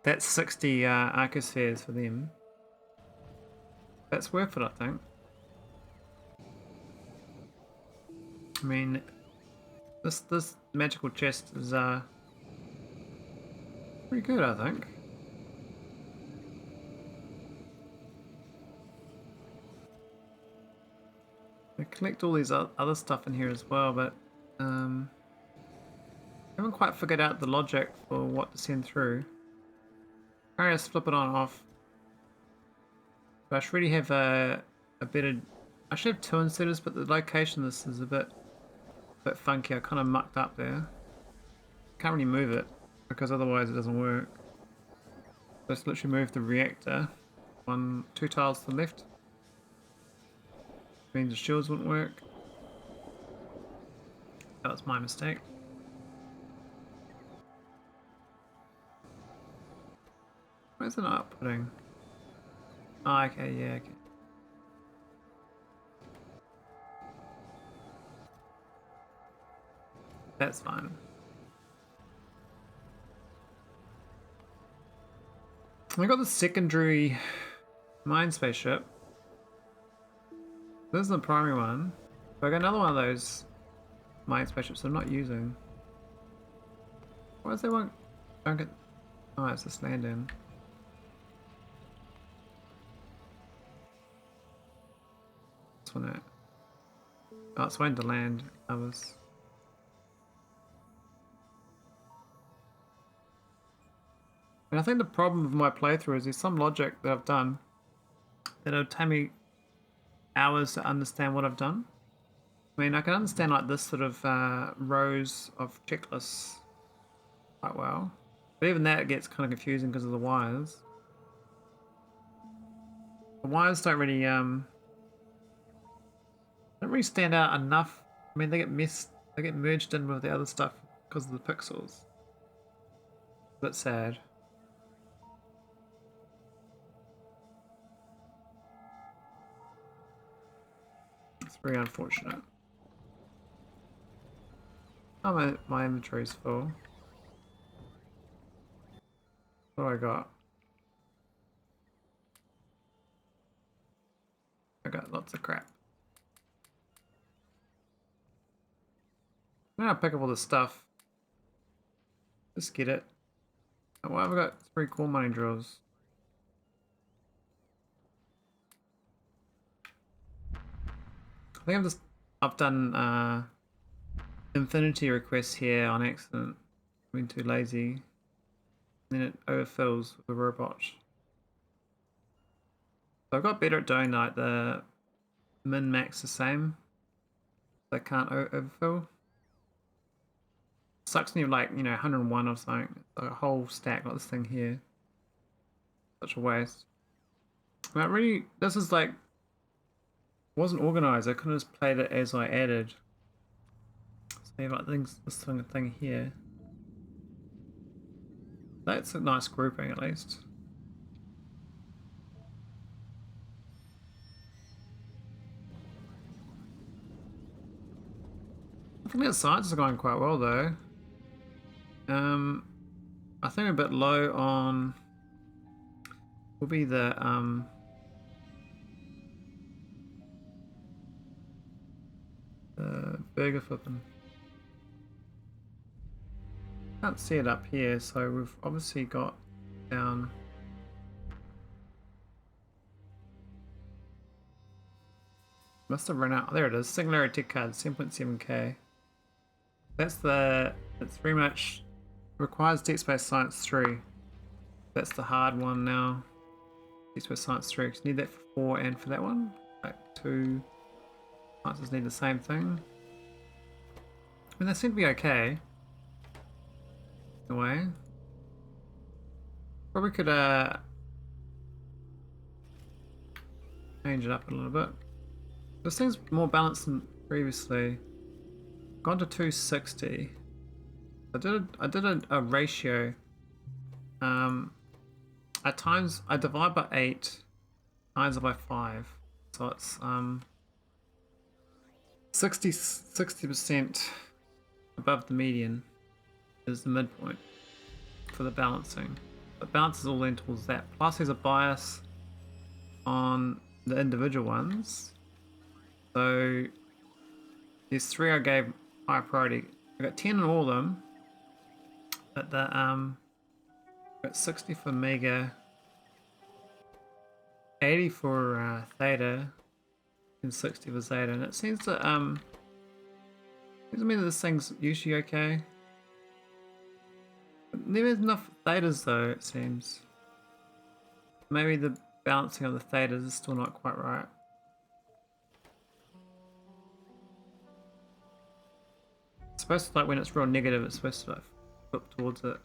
that's 60 arcospheres for them. That's worth it, I think. I mean, this magical chest is pretty good, I think. I collect all these other stuff in here as well, but I haven't quite figured out the logic for what to send through. Alright, let's flip it on off. But I should really have a better... I should have 2 inserters, but the location of this is a bit funky. I kind of mucked up there. Can't really move it because otherwise it doesn't work. Let's literally move the reactor 2 tiles to the left. Means the shields wouldn't work. That was my mistake. Where's it outputting? Oh, okay, yeah, okay. That's fine. I got the secondary mine spaceship. This is the primary one. But I got another one of those mine spaceships I'm not using. Why is there one? Don't get. Oh, it's this land-in. This one out. Oh, it's waiting to land. Others. And I think the problem with my playthrough is there's some logic that I've done that it'll take me hours to understand what I've done. I mean, I can understand like this sort of rows of checklists quite well, but even that gets kind of confusing because of the wires. The wires don't really stand out enough. I mean, they get merged in with the other stuff because of the pixels. A bit sad. Very unfortunate. Oh, my inventory's full. What do I got? I got lots of crap. I'm gonna pick up all this stuff. Just get it. Oh, well, I've got 3 coal mining drills. I think I've done infinity requests here on accident. I've been too lazy. And then it overfills with a robot. So I got better at doing like the min-max the same. They can't overfill. Sucks when you're like, 101 or something. A whole stack like this thing here. Such a waste. But really, this is like, wasn't organized. I could have just played it as I added. So you have like this thing here. That's a nice grouping at least. I think the science is going quite well though. I think we're a bit low on. Will be the burger flipping. Can't see it up here, so we've obviously got down. Must have run out. There it is. Singularity card, 7.7k. That's it's very much requires Deep Space Science 3. That's the hard one now. Deep Space Science 3. You need that for 4 and for that one. Like 2 sciences need the same thing. I mean, they seem to be okay. In a way. Probably could change it up a little bit. This thing's more balanced than previously. Gone to 260. I did a ratio. At times I divide by 8, times it by 5. So it's 60% above the median is the midpoint for the balancing. It balances all in towards that. Plus there's a bias on the individual ones. So these 3 I gave high priority. I got 10 in all of them. But the got 60 for Mega, 80 for Theta, and 60 for Zeta. And it seems to mean that this thing's usually okay. But there is enough Thetas though, it seems. Maybe the balancing of the Thetas is still not quite right. It's supposed to, like, when it's real negative, it's supposed to like flip towards it.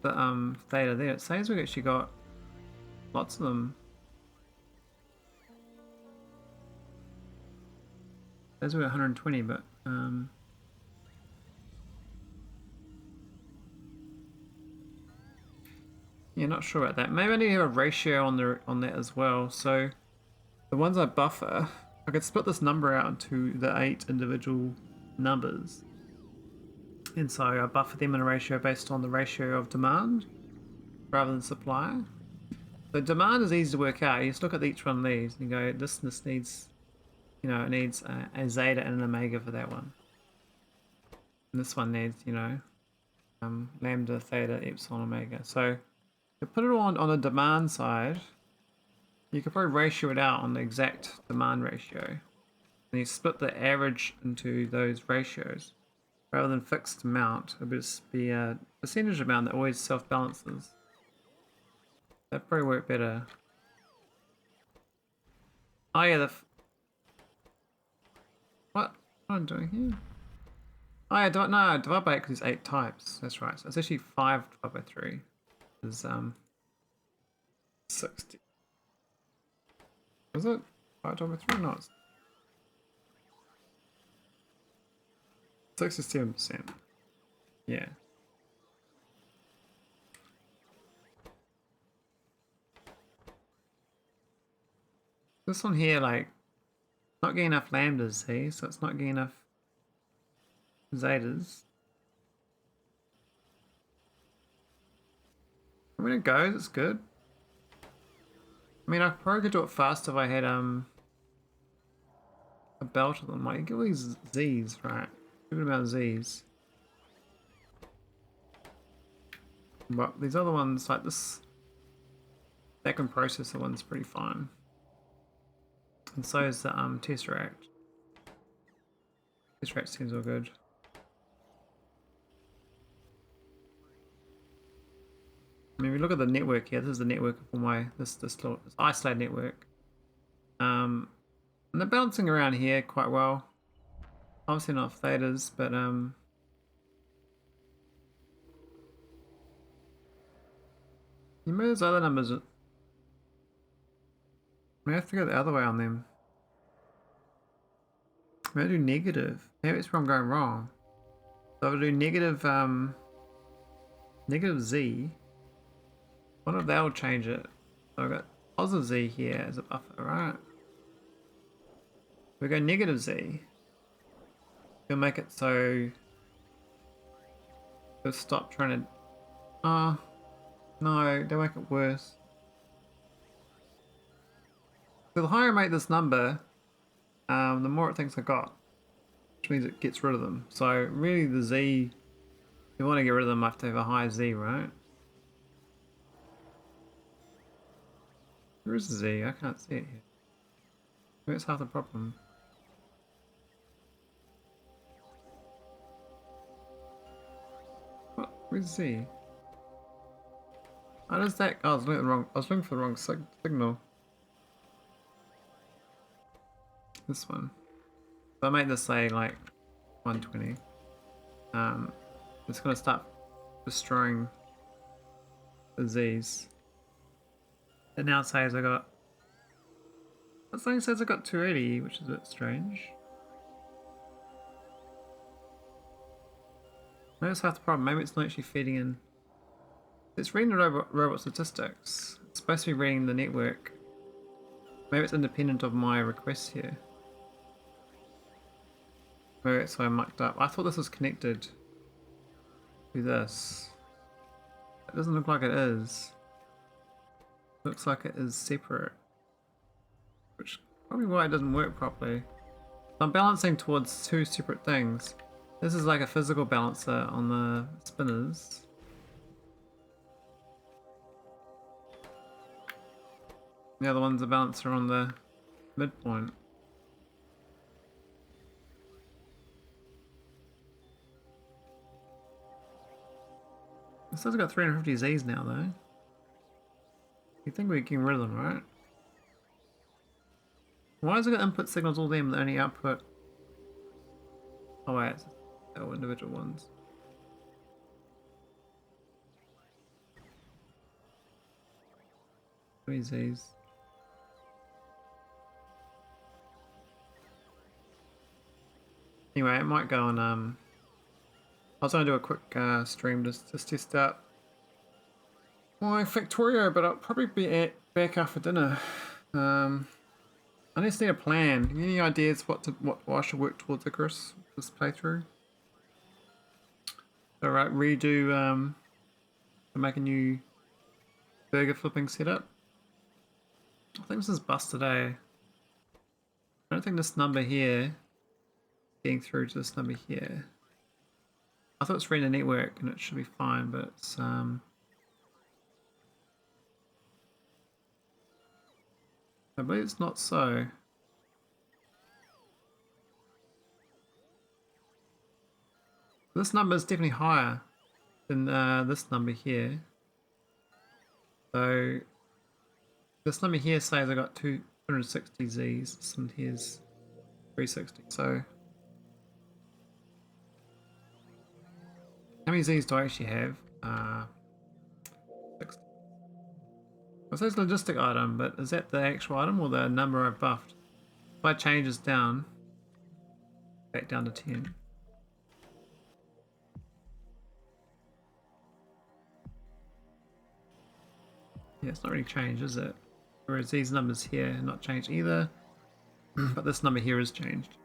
The Theta there, it says we actually got lots of them. Those were 120, but yeah, not sure about that. Maybe I need to have a ratio on that as well. So the ones I buffer, I could split this number out into the 8 individual numbers. And so I buffer them in a ratio based on the ratio of demand rather than supply. So demand is easy to work out. You just look at each one of these and you go, this needs, it needs a zeta and an omega for that one. And this one needs, lambda, theta, epsilon, omega. So to put it on the demand side, you could probably ratio it out on the exact demand ratio. And you split the average into those ratios. Rather than fixed amount, it would just be a percentage amount that always self-balances. That'd probably work better. Oh yeah, what am I doing here? Oh yeah, divide by 8 because there's 8 types. That's right. So it's actually 5 divided by 3. Is 60. Is it 5 divided by 3? No, it's 67%. Yeah. This one here, like, Not getting enough lambdas, see, so it's not getting enough zetas. I mean, it goes, it's good. I mean, I probably could do it faster if I had a belt of them. Like, get all these Z's, right? Good amount of Z's. But these other ones, like this second processor one's pretty fine. And so is the Tesseract. Tesseract seems all good. I mean, we look at the network here. This is the network for my this little isolated network. And they're bouncing around here quite well. Obviously not thetas, but you know those other numbers. We have to go the other way on them. I'm gonna do negative. Maybe it's where I'm going wrong. So I'll do negative negative Z. I wonder if that'll change it. So I've got positive Z here as a buffer, right? We go negative Z. We'll make it so we'll stop trying to no, they'll make it worse. So the higher I make this number, the more it thinks I got. Which means it gets rid of them. So really the Z, if you want to get rid of them, I have to have a high Z, right? Where is the Z? I can't see it here. Maybe it's half the problem. What? Where's Z? How does that? Oh, I was looking at the wrong. I was looking for the wrong signal. This one. So I made this say like 120. It's gonna start destroying the Z's. It now says I got. That thing says I got 280, which is a bit strange. Maybe it's half the problem. Maybe it's not actually feeding in. It's reading the robot statistics. It's supposed to be reading the network. Maybe it's independent of my requests here. Maybe it's so I mucked up. I thought this was connected to this. It doesn't look like it is. Looks like it is separate. Which is probably why it doesn't work properly. I'm balancing towards two separate things. This is like a physical balancer on the spinners. The other one's a balancer on the midpoint. It says I've got 350 Z's now though. You think we're getting rid of them, right? Why has it got input signals all them, the only output? Oh wait, it's all individual ones. Three Z's. Anyway, it might go on I was going to do a quick stream just to test out my Factorio, but I'll probably be back after dinner. I just need a plan. Any ideas what I should work towards, Chris, this playthrough? Alright, redo make a new burger flipping setup. I think this is bust today. I don't think this number here getting through to this number here. I thought it's reading a network and it should be fine, but it's I believe it's not so. This number is definitely higher than this number here. So this number here says I got 260 Z's. This one here's 360. So how many Z's do I actually have? 60. It says logistic item, but is that the actual item or the number I buffed? If I change this down, back down to 10. Yeah, it's not really changed, is it? Whereas these numbers here are not changed either. but this number here has changed.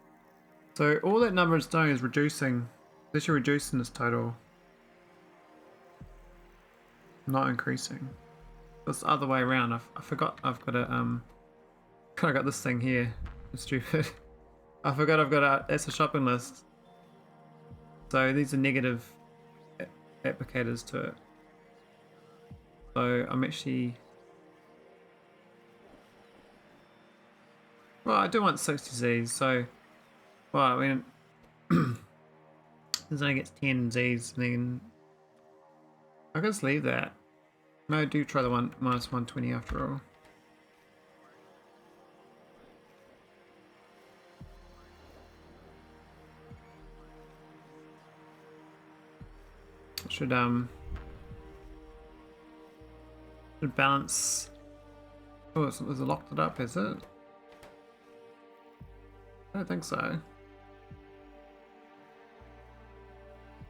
So all that number is doing is reducing, it's actually reducing this total, not increasing. It's the other way around. I forgot I've got a I got this thing here. It's stupid. I forgot I've got it's a shopping list. So these are negative applicators to it. So I'm actually, well, I do want 60 Z's. So, well, I mean, this only gets 10 Z's, and then I can just leave that. No, I do try the one minus 120 after all. Should balance. Oh, it's locked it up, is it? I don't think so.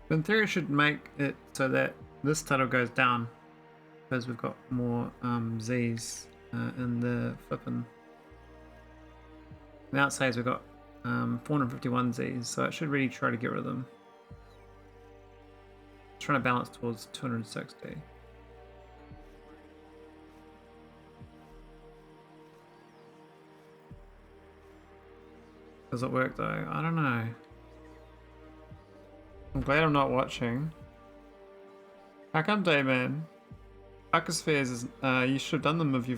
But in theory, it should make it so that this total goes down because we've got more Z's in the flipping. Now it says we've got 451 Z's, so it should really try to get rid of them. It's trying to balance towards 260. Does it work though? I don't know. I'm glad I'm not watching. How come, Dayman? Arcospheres is, you should have done them if you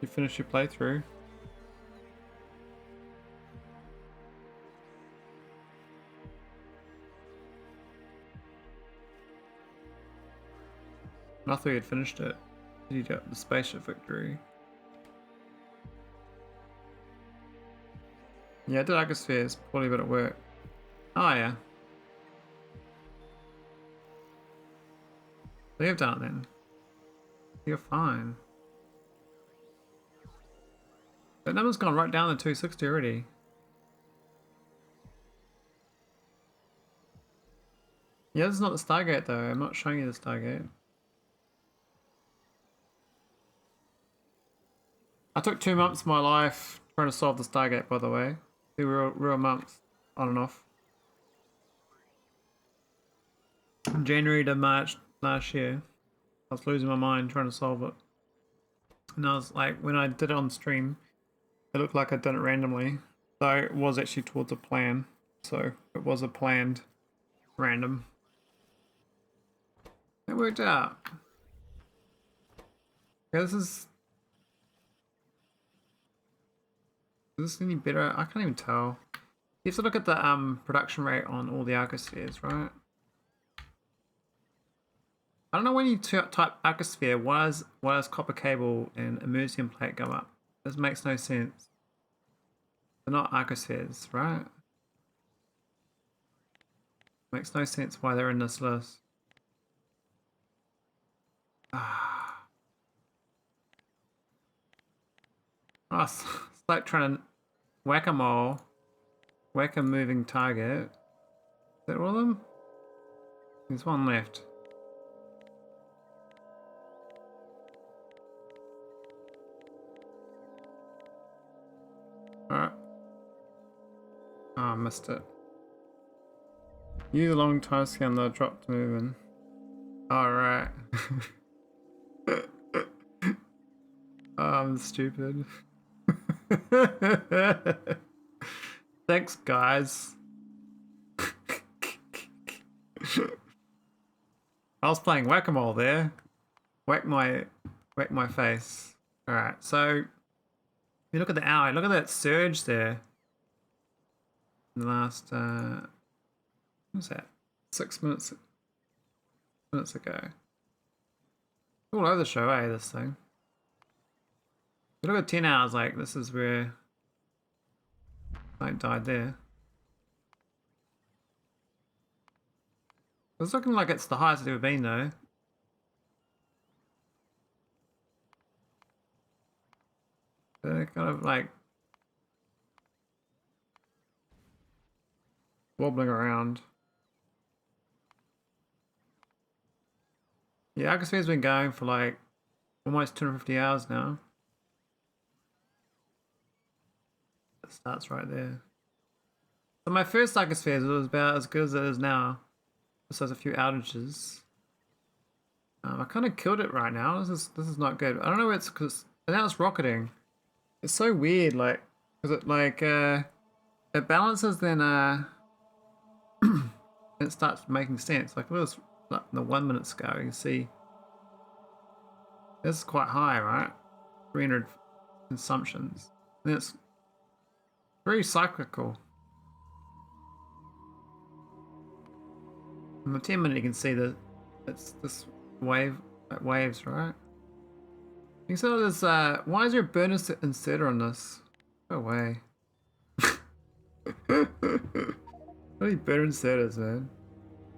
finished your playthrough. I thought you had finished it. You got the spaceship victory. Yeah, I did Arcospheres poorly, but it worked. Oh yeah. So you've done it then. You're fine. That number's gone right down to 260 already. Yeah, this is not the Stargate though. I'm not showing you the Stargate. I took 2 months of my life trying to solve the Stargate, by the way. 2 real months on and off. From January to March last year, I was losing my mind trying to solve it. And I was like, when I did it on stream, it looked like I did it randomly. So it was actually towards a plan. So it was a planned random. It worked out. Yeah, is this any better? I can't even tell. You have to look at the production rate on all the arcospheres, right? I don't know when you type arcosphere, why does copper cable and immersion plate go up? This makes no sense. They're not arcospheres, right? Makes no sense why they're in this list. Ah. Oh, it's like trying to whack-a-mole, whack a moving target. Is that all of them? There's one left. Alright. Oh, I missed it. Use a long time scan the drop to move in. Alright. Oh, I'm stupid. Thanks, guys. I was playing whack-a-mole there. Whack my face. Alright, so you look at the hour, look at that surge there. In the last what was that? 6 minutes ago. All over the show, eh, this thing. You look at 10 hours, like this is where I died there. It's looking like it's the highest it's ever been though. They're kind of like wobbling around. Yeah, Arcosphere's been going for like almost 250 hours now. It starts right there. So my first arcospheres was about as good as it is now. Just has a few outages. I kind of killed it right now. This is not good. I don't know where it's because now it's rocketing. It's so weird, like because it like it balances then it starts making sense. Like look at this, like the 1 minute scale. You can see this is quite high, right? 300 consumptions. And it's very cyclical. In the 10 minute, you can see that it's this waves, right? You can see this. Why is there a burner inserter on this? Go away. What are these burner inserters, man?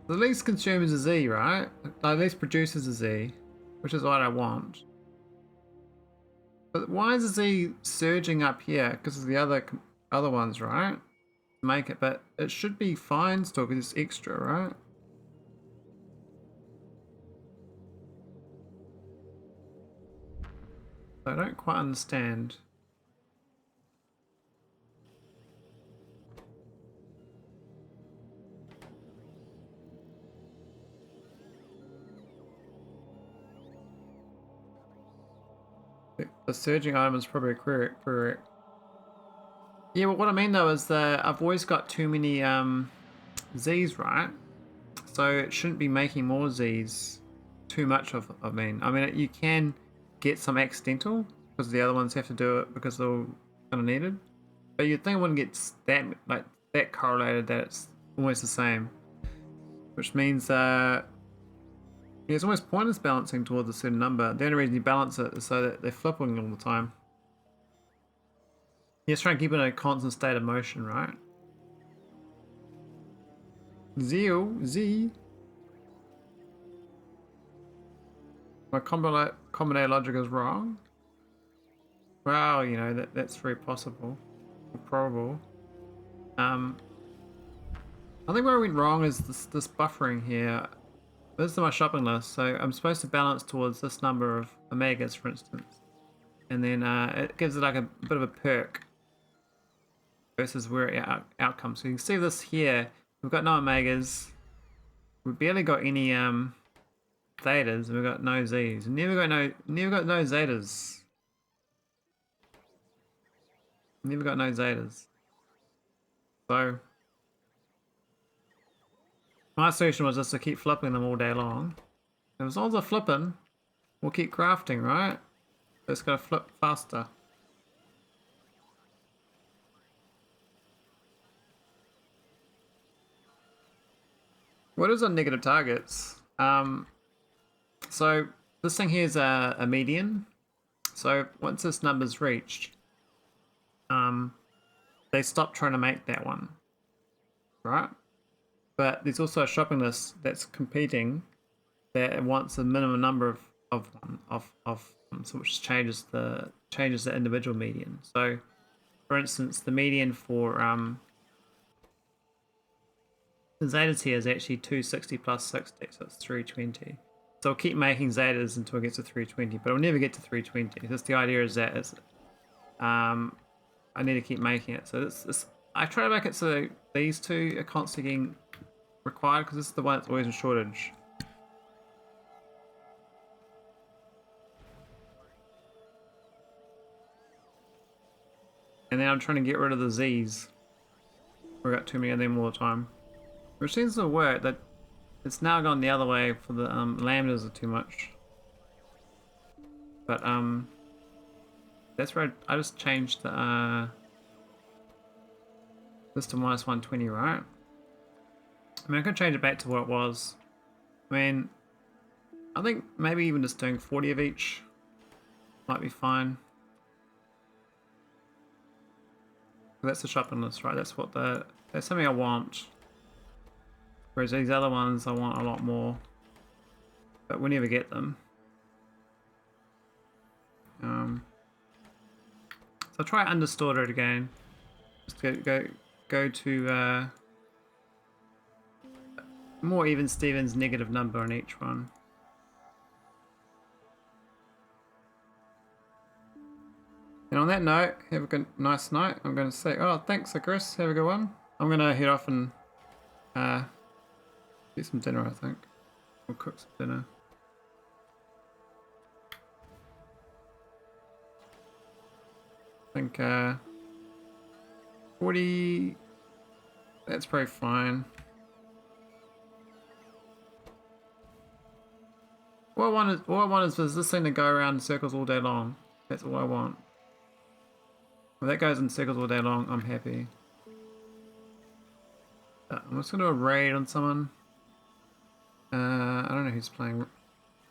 At least consumes a Z, right? At least produces a Z, which is what I want. But why is the Z surging up here? Because of the other ones, right? Make it, but it should be fine still because it's extra, right? I don't quite understand. The surging item is probably correct. Yeah, but what I mean though is that I've always got too many Z's, right? So it shouldn't be making more Z's. Too much of. I mean, you can get some accidental because the other ones have to do it because they're all kind of needed. But you'd think it wouldn't get that correlated that it's almost the same, which means it's almost pointless balancing towards a certain number. The only reason you balance it is so that they're flipping all the time. You just try and keep it in a constant state of motion, right? Z. My combinator logic is wrong. Well, you know that's very possible, or probable. I think where I went wrong is this buffering here. This is my shopping list, so I'm supposed to balance towards this number of omegas, for instance, and then it gives it like a bit of a perk versus where it outcomes. So you can see this here. We've got no omegas. We've barely got any thetas, and we've got no Z's. Never got no zetas. Never got no zetas. So my solution was just to keep flipping them all day long. And as long as they're flipping, we'll keep crafting, right? It's gonna flip faster. What is our negative targets? So this thing here is a median. So once this number's reached, they stop trying to make that one, right? But there's also a shopping list that's competing that wants a minimum number of so which changes the individual median. So, for instance, the median for the zetas here is actually 260 plus 60, so it's 320. So I'll keep making zetas until it gets to 320, but I'll never get to 320. That's the idea is that I need to keep making it. So this I try to make it so these two are constantly getting required because this is the one that's always in shortage. And then I'm trying to get rid of the Z's. We've got too many of them all the time. Which seems to work, that it's now gone the other way for the lambdas are too much. But that's where I just changed the this to minus 120, right? I mean I could change it back to what it was. I mean I think maybe even just doing 40 of each might be fine. That's the shopping list, right? That's something I want. Whereas these other ones I want a lot more. But we never get them. So I'll try undistorted again. Just go to more even Stevens negative number on each one. And on that note, have a good, nice night. I'm going to say, oh, thanks, Chris. Have a good one. I'm going to head off and get some dinner, I think. We'll cook some dinner. I think 40, that's probably fine. All I want is for this thing to go around in circles all day long. That's all I want. If that goes in circles all day long, I'm happy. I'm just gonna do a raid on someone. I don't know who's playing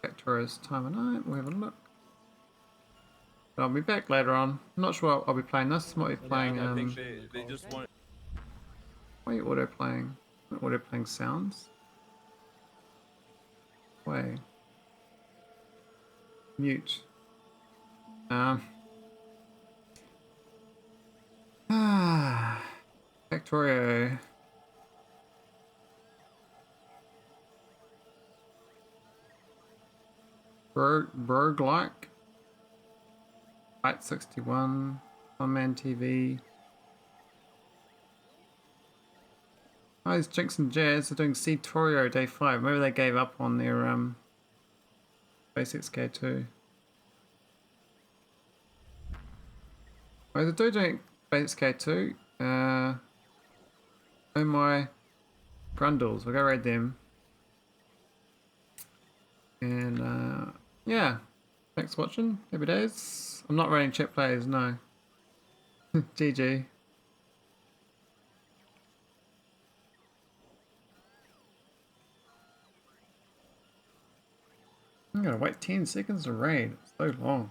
Factorio's Time of Night. We'll have a look. But I'll be back later on. I'm not sure I'll be playing this. Might be playing. Yeah, I think they just want. Why are you auto playing? Auto playing sounds. Way. Mute. Factorio. Berg-like. Byte 61. One-man TV. Oh, these Jinx and Jazz are doing Torio day 5. Maybe they gave up on their Space XK2. Oh, they're doing Space XK2. Oh my Grundles. We'll go raid them. And yeah. Thanks for watching. Happy days. I'm not raiding chat players, no. GG. I'm gonna wait 10 seconds to raid. It's so long.